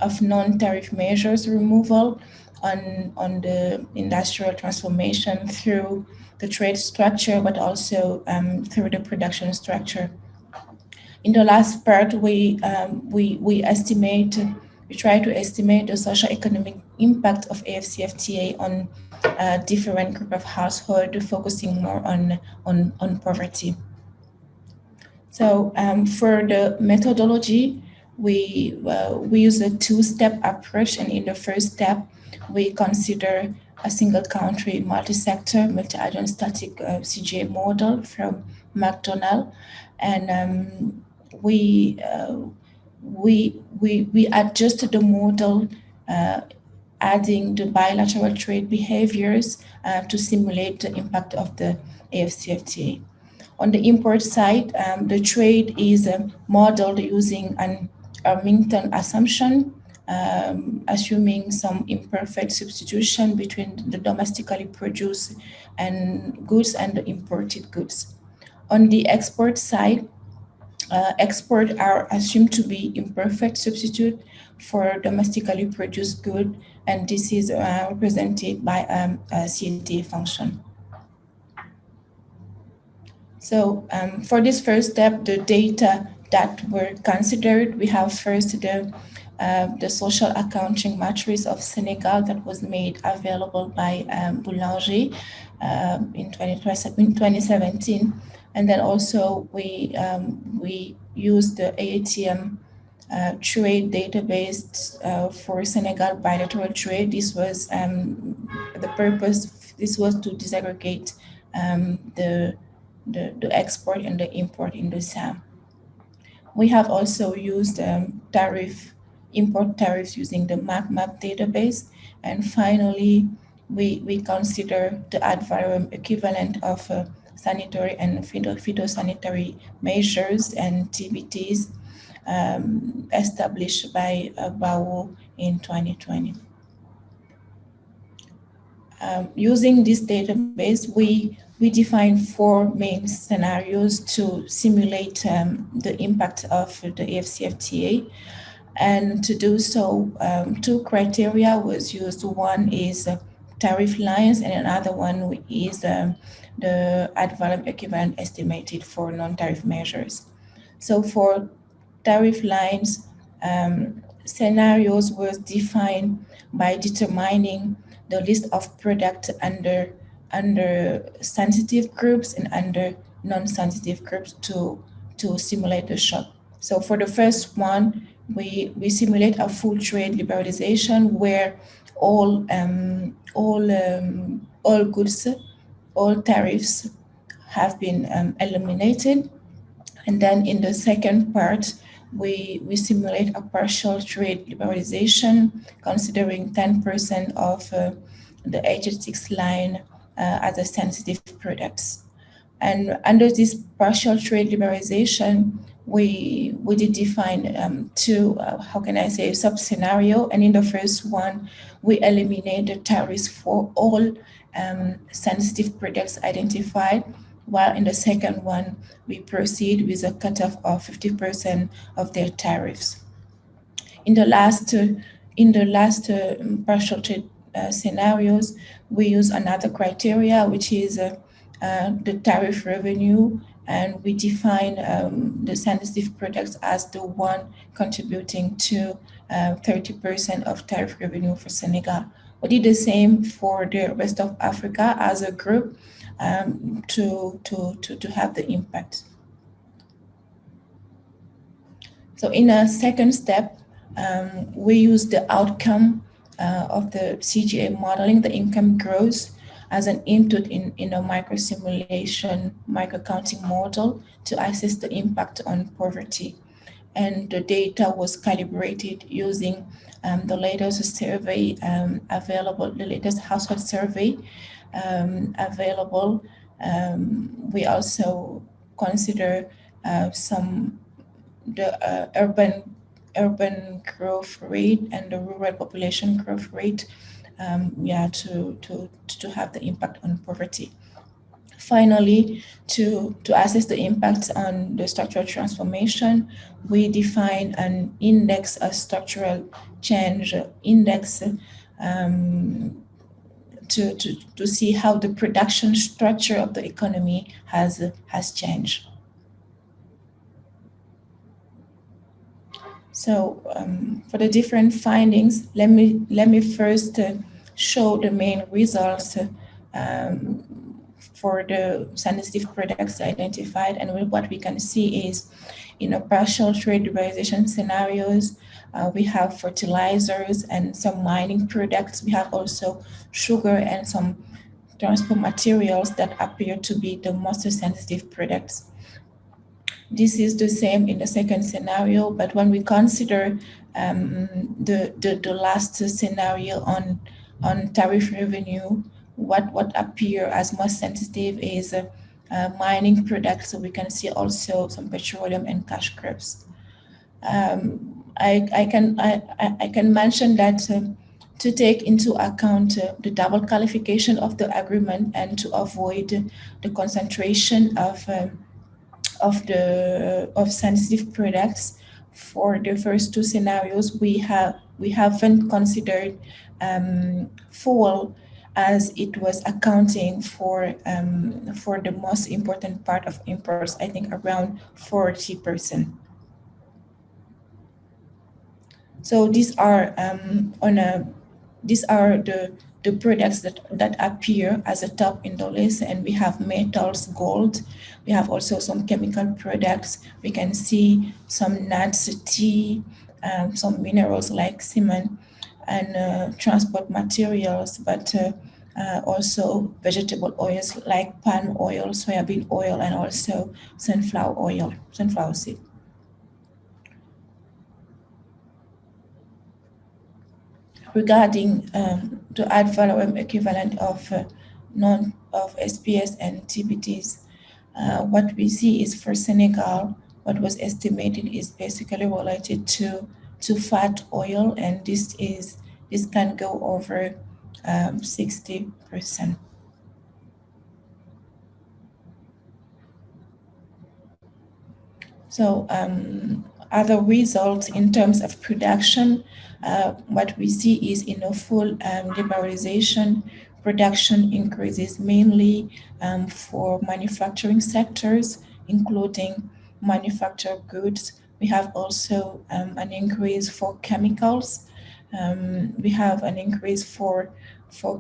of non-tariff measures removal on the industrial transformation through the trade structure, but also through the production structure. In the last part, we try to estimate the socio-economic impact of AfCFTA on different group of households, focusing more on poverty. So for the methodology, we use a two-step approach, and in the first step, we consider a single country, multi-sector, multi-agent static Cge model from McDonald, and we adjusted the model, adding the bilateral trade behaviors to simulate the impact of the AfCFTA. On the import side, the trade is modeled using an Armington assumption, assuming some imperfect substitution between the domestically produced goods and the imported goods. On the export side, exports are assumed to be imperfect substitute for domestically produced goods, and this is represented by a CTA function. So for this first step, the data that were considered. We have first the social accounting matrix of Senegal that was made available by Boulanger in 2017, and then also we used the ATM trade database for Senegal bilateral trade. This was the purpose. This was to disaggregate the export and the import in the SAM. We have also used import tariffs using the MapMap database. And finally, we consider the ad valorem equivalent of sanitary and phytosanitary measures and TBTs established by BAO in 2020. Using this database, we define 4 main scenarios to simulate the impact of the AfCFTA. And to do so, 2 criteria was used. One is tariff lines, and another one is the ad valorem equivalent estimated for non-tariff measures. So for tariff lines, scenarios was defined by determining the list of products under sensitive groups and under non-sensitive groups to simulate the shock. So for the first one, we simulate a full trade liberalization where all goods, all tariffs have been eliminated. And then in the second part, we simulate a partial trade liberalization, considering 10% of the H6 line as a sensitive products. And under this partial trade liberalization, we did define 2, sub-scenario. And in the first one, we eliminate the tariffs for all sensitive products identified, while in the second one, we proceed with a cutoff of 50% of their tariffs. In the last partial trade scenarios, we use another criteria, which is the tariff revenue, and we define the sensitive products as the one contributing to 30% of tariff revenue for Senegal. We did the same for the rest of Africa as a group to have the impact. So in a second step, we use the outcome of the Cge modeling, the income growth, as an input in a micro-simulation, micro-counting model to assess the impact on poverty. And the data was calibrated using the latest survey available, the latest household survey available. We also consider the urban growth rate and the rural population growth rate, to have the impact on poverty. Finally, to assess the impact on the structural transformation, we define an index, a structural change index, to see how the production structure of the economy has changed. So for the different findings, let me first show the main results for the sensitive products identified. And what we can see is, in a partial trade liberalization scenarios, we have fertilizers and some mining products. We have also sugar and some transport materials that appear to be the most sensitive products. This is the same in the second scenario, but when we consider the last scenario on tariff revenue, what appear as most sensitive is mining products. So we can see also some petroleum and cash crops. I can mention that to take into account the double qualification of the agreement and to avoid the concentration of sensitive products, for the first 2 scenarios, we haven't considered fuel, as it was accounting for the most important part of imports, I think around 40%. So these are the products that appear as a top in the list, and we have metals, gold. We have also some chemical products. We can see some nuts, tea, some minerals like cement, and transport materials, but also vegetable oils like palm oil, soybean oil, and also sunflower seed. Regarding the ad valorem equivalent of SPS and TBTs, what we see is for Senegal, what was estimated is basically related to fat oil, and this can go over 60%. So other results in terms of production, what we see is in a full liberalization, production increases mainly for manufacturing sectors, including manufactured goods. We have also an increase for chemicals. We have an increase for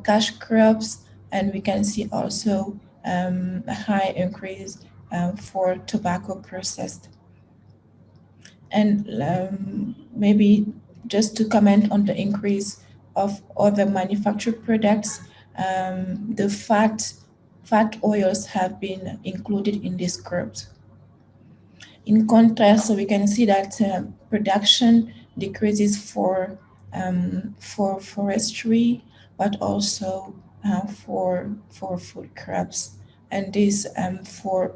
cash crops, and we can see also a high increase for tobacco processed. And maybe just to comment on the increase of other manufactured products, the fat oils have been included in this group. In contrast, we can see that production decreases for forestry, but also for food crops, and this for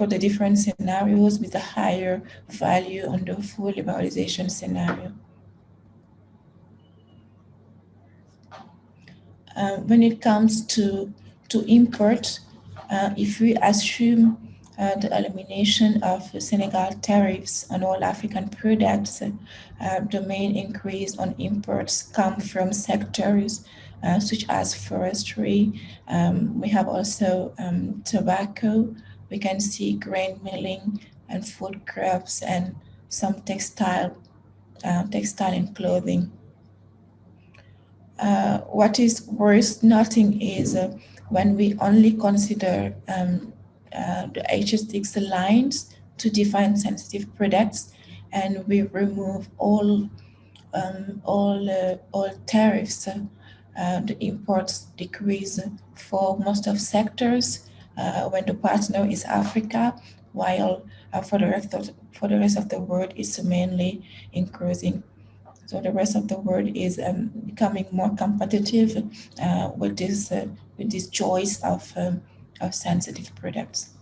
the different scenarios with a higher value on the full liberalization scenario. When it comes to import, if we assume the elimination of Senegal tariffs on all African products, the main increase on imports come from sectors such as forestry. We have also tobacco. We can see grain milling and food crops and some textile and clothing. What is worth noting is when we only consider the HS6 lines to define sensitive products, and we remove all tariffs, the imports decrease for most of sectors when the partner is Africa, while for the rest of the world is mainly increasing. So the rest of the world is becoming more competitive with this choice of sensitive products.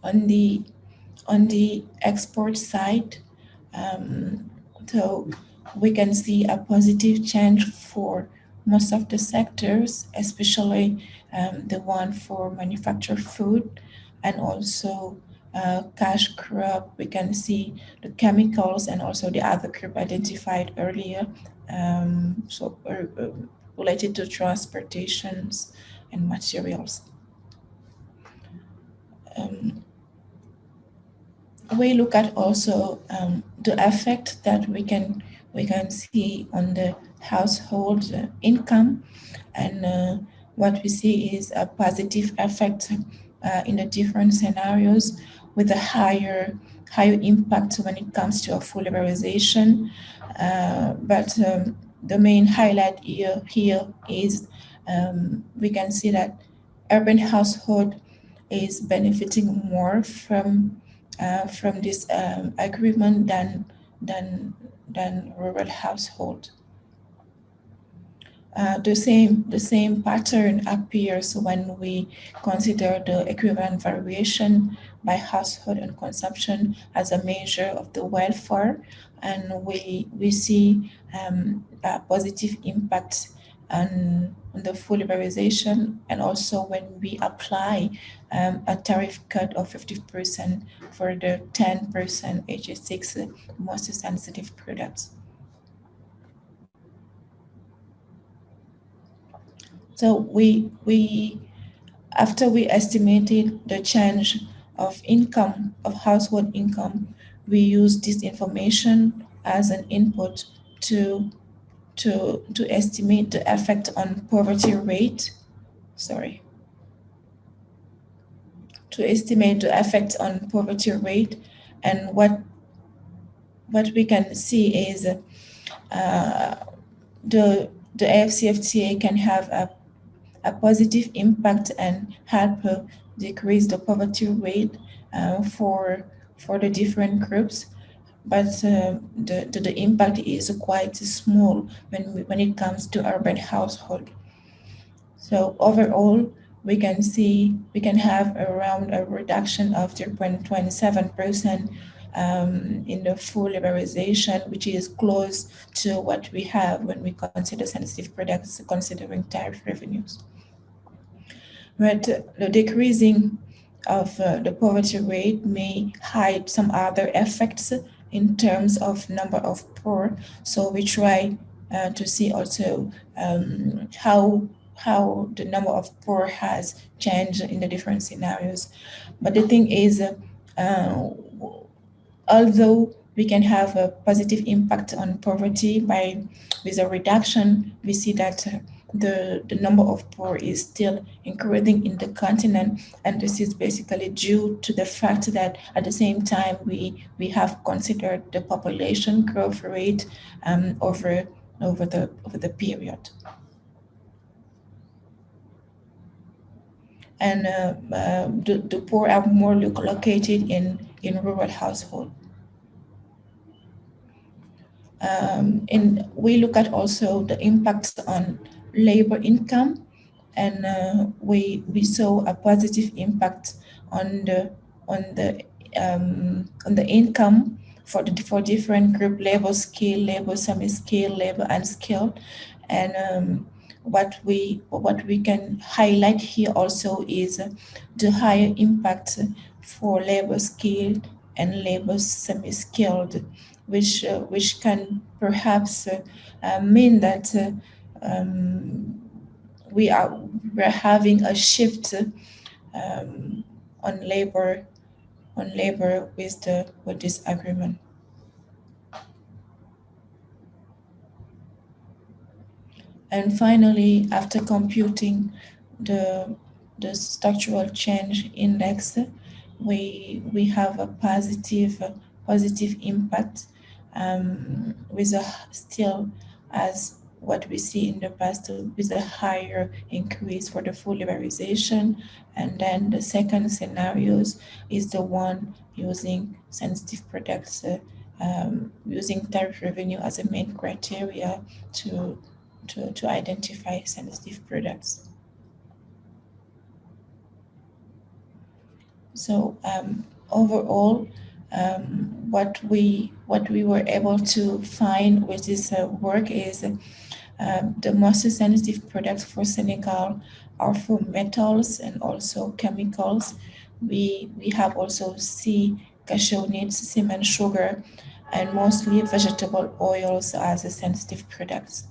On the export side, so we can see a positive change for most of the sectors, especially the one for manufactured food and also cash crop. We can see the chemicals and also the other crop identified earlier, related to transportations and materials. We look at also the effect that we can see on the household income, and what we see is a positive effect in the different scenarios with a higher impact when it comes to a full liberalization. But the main highlight here is we can see that urban household is benefiting more from this agreement than rural household. The same pattern appears when we consider the equivalent variation by household and consumption as a measure of the welfare, and we see a positive impact on the full liberalization, and also when we apply a tariff cut of 50% for the 10% HS6 most sensitive products. So after we estimated the change income, of household income, we use this information as an input to estimate the effect on poverty rate. To estimate the effect on poverty rate, and what we can see is the AfCFTA can have a positive impact and help decrease the poverty rate for the different groups, but the impact is quite small when it comes to urban household. So overall, we can have around a reduction of 0.27% in the full liberalization, which is close to what we have when we consider sensitive products, considering tariff revenues. But the decreasing of the poverty rate may hide some other effects in terms of number of poor. So we try to see also how the number of poor has changed in the different scenarios. But the thing is, although we can have a positive impact on poverty with a reduction, we see that the number of poor is still increasing in the continent, and this is basically due to the fact that at the same time we have considered the population growth rate over the period. And the poor are more located in rural households. And we look at also the impacts on labor income, and we saw a positive impact on the income for different group: labor skill, labor semi-skilled, labor unskilled. And what we can highlight here also is the higher impact for labor skilled and labor semi-skilled, which can perhaps mean that we're having a shift on labor with this agreement. And finally, after computing the structural change index, we have a positive impact with still, as what we see in the past, with a higher increase for the full liberalization. And then the second scenarios is the one using sensitive products, using tariff revenue as a main criteria to identify sensitive products. So overall, what we were able to find with this work is the most sensitive products for Senegal are for metals and also chemicals. We have also cashew nuts, cement, sugar, and mostly vegetable oils as sensitive products.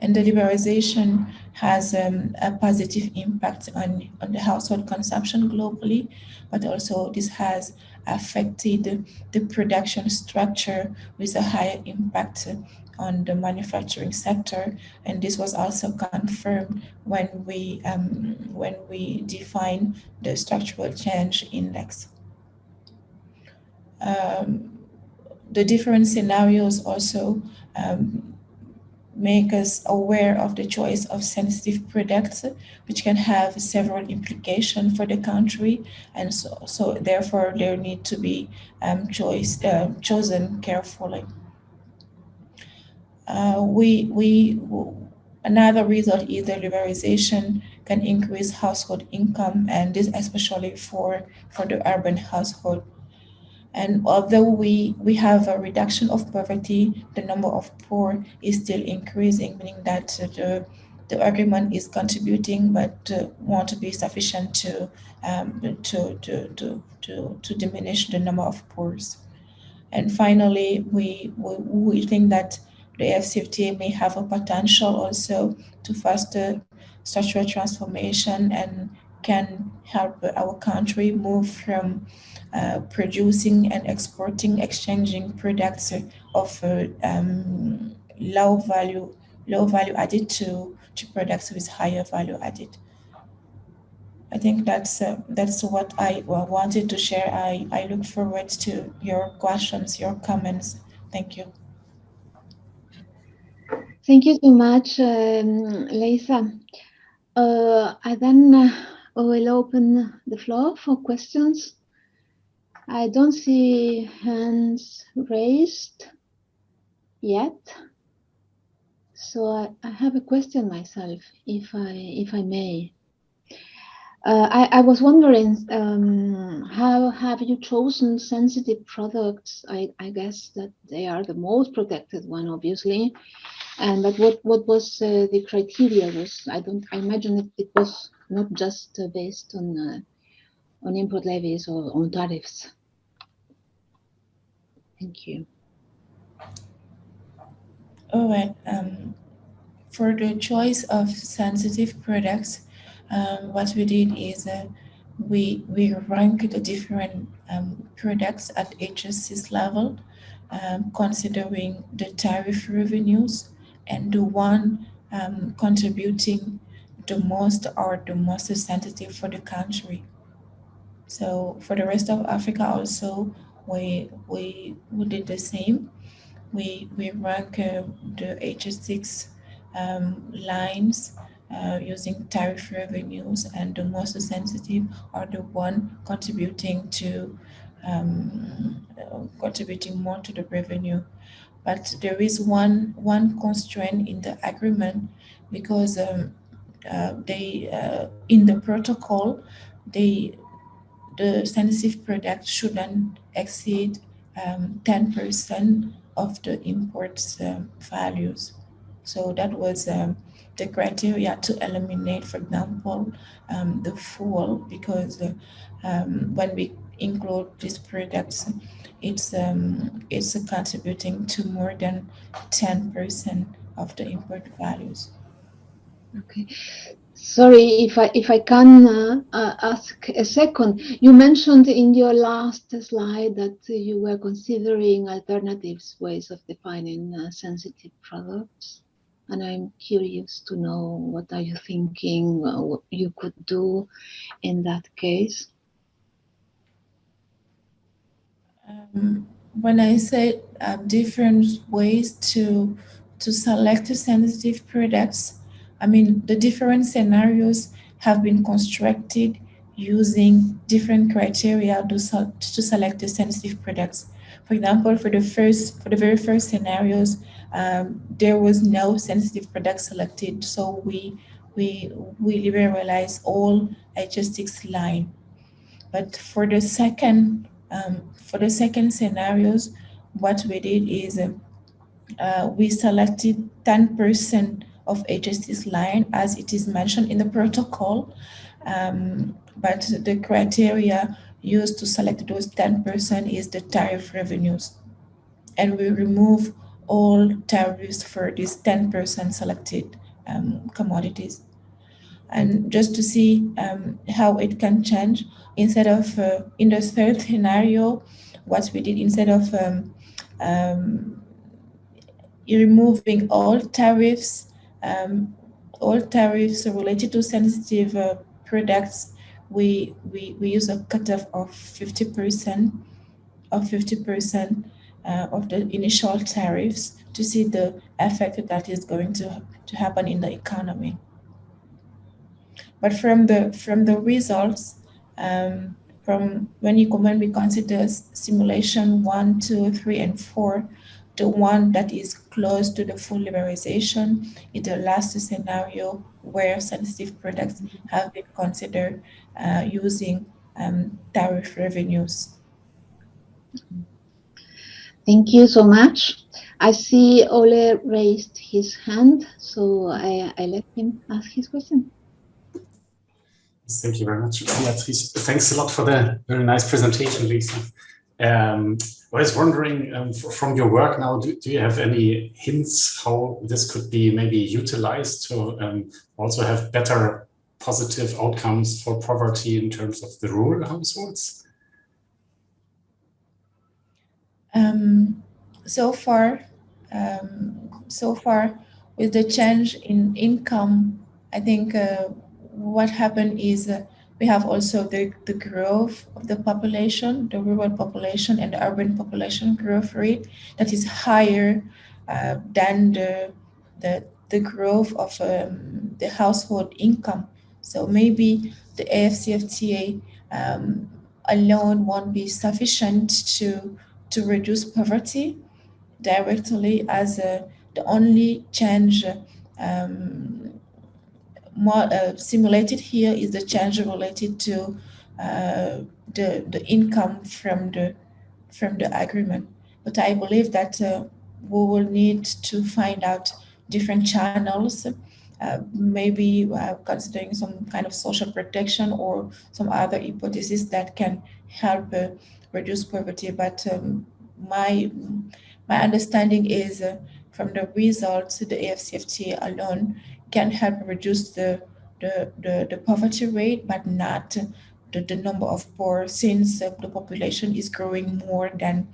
And the liberalization has a positive impact on the household consumption globally, but also this has affected the production structure with a higher impact on the manufacturing sector. And this was also confirmed when we define the structural change index. The different scenarios also make us aware of the choice of sensitive products, which can have several implications for the country, and so therefore there need to be chosen carefully. Another result is the liberalization can increase household income, and this especially for the urban household. And although we have a reduction of poverty, the number of poor is still increasing, meaning that the agreement is contributing, but won't be sufficient to diminish the number of poor. And finally, we think that the AfCFTA may have a potential also to foster structural transformation and can help our country move from producing and exporting, exchanging products of low value added to products with higher value added. I think that's what I wanted to share. I look forward to your questions, your comments. Thank you. Thank you so much, Leysa. I then will open the floor for questions. I don't see hands raised yet, so I have a question myself, if I may. I was wondering, how have you chosen sensitive products? I guess that they are the most protected one, obviously. But what was the criteria? I imagine it was not just based on import levies or on tariffs. Thank you. All right. For the choice of sensitive products, what we did is we ranked the different products at HSC's level, considering the tariff revenues and the one contributing the most or the most sensitive for the country. So for the rest of Africa also, we did the same. We rank the HS6 lines using tariff revenues, and the most sensitive are the one contributing contributing more to the revenue. But there is one constraint in the agreement, because they in the protocol the sensitive product shouldn't exceed 10% of the import's values. So that was the criteria to eliminate, for example, the fuel, because when we include these products, it's contributing to more than 10% of the import values. Okay. Sorry, if I can ask a second. You mentioned in your last slide that you were considering alternatives ways of defining sensitive products, and I'm curious to know what are you thinking, what you could do in that case. When I said different ways to select sensitive products, I mean the different scenarios have been constructed using different criteria to select the sensitive products. For example, for the very first scenarios, there was no sensitive product selected, so we liberalized all HS6 line. But for the second scenarios, what we did is we selected 10% of HS6 line as it is mentioned in the protocol, but the criteria used to select those 10% is the tariff revenues, and we remove all tariffs for these 10% selected commodities. And just to see how it can change, instead of in the third scenario, what we did, instead of removing all tariffs related to sensitive products, we use a cutoff of 50% of the initial tariffs to see the effect that is going to happen in the economy. But from the results, from when we consider simulation 1, 2, 3, and 4, the one that is close to the full liberalization is the last scenario where sensitive products have been considered using tariff revenues. Thank you so much. I see Ole raised his hand, so I let him ask his question. Thank you very much, Beatriz. Thanks a lot for the very nice presentation, Leysa. I was wondering, from your work now, do you have any hints how this could be maybe utilized to also have better positive outcomes for poverty in terms of the rural households? So far, with the change in income, I think what happened is we have also the growth of the population, the rural population and the urban population growth rate that is higher than the growth of the household income. So maybe the AfCFTA alone won't be sufficient to reduce poverty directly, as the only change simulated here is the change related to the income from the agreement. But I believe that we will need to find out different channels, maybe considering some kind of social protection or some other hypothesis that can help reduce poverty. But my understanding is from the results, the AfCFTA alone can help reduce the poverty rate, but not the number of poor, since the population is growing more than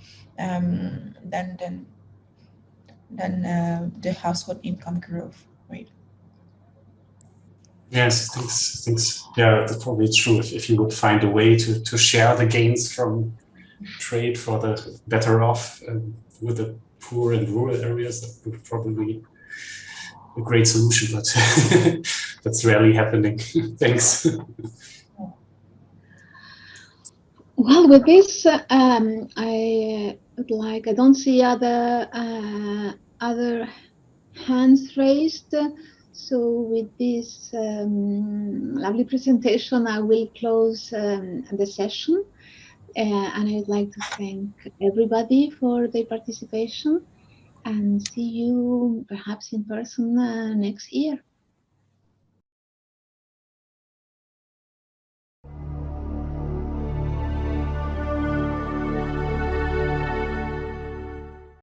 the household income growth rate. Yes, thanks. Yeah, that's probably true. If you would find a way to share the gains from trade for the better off with the poor and rural areas, that would probably be a great solution, but that's rarely happening. Thanks. Well, with this, I don't see other hands raised. So with this lovely presentation, I will close the session. And I'd like to thank everybody for their participation, and see you perhaps in person next year.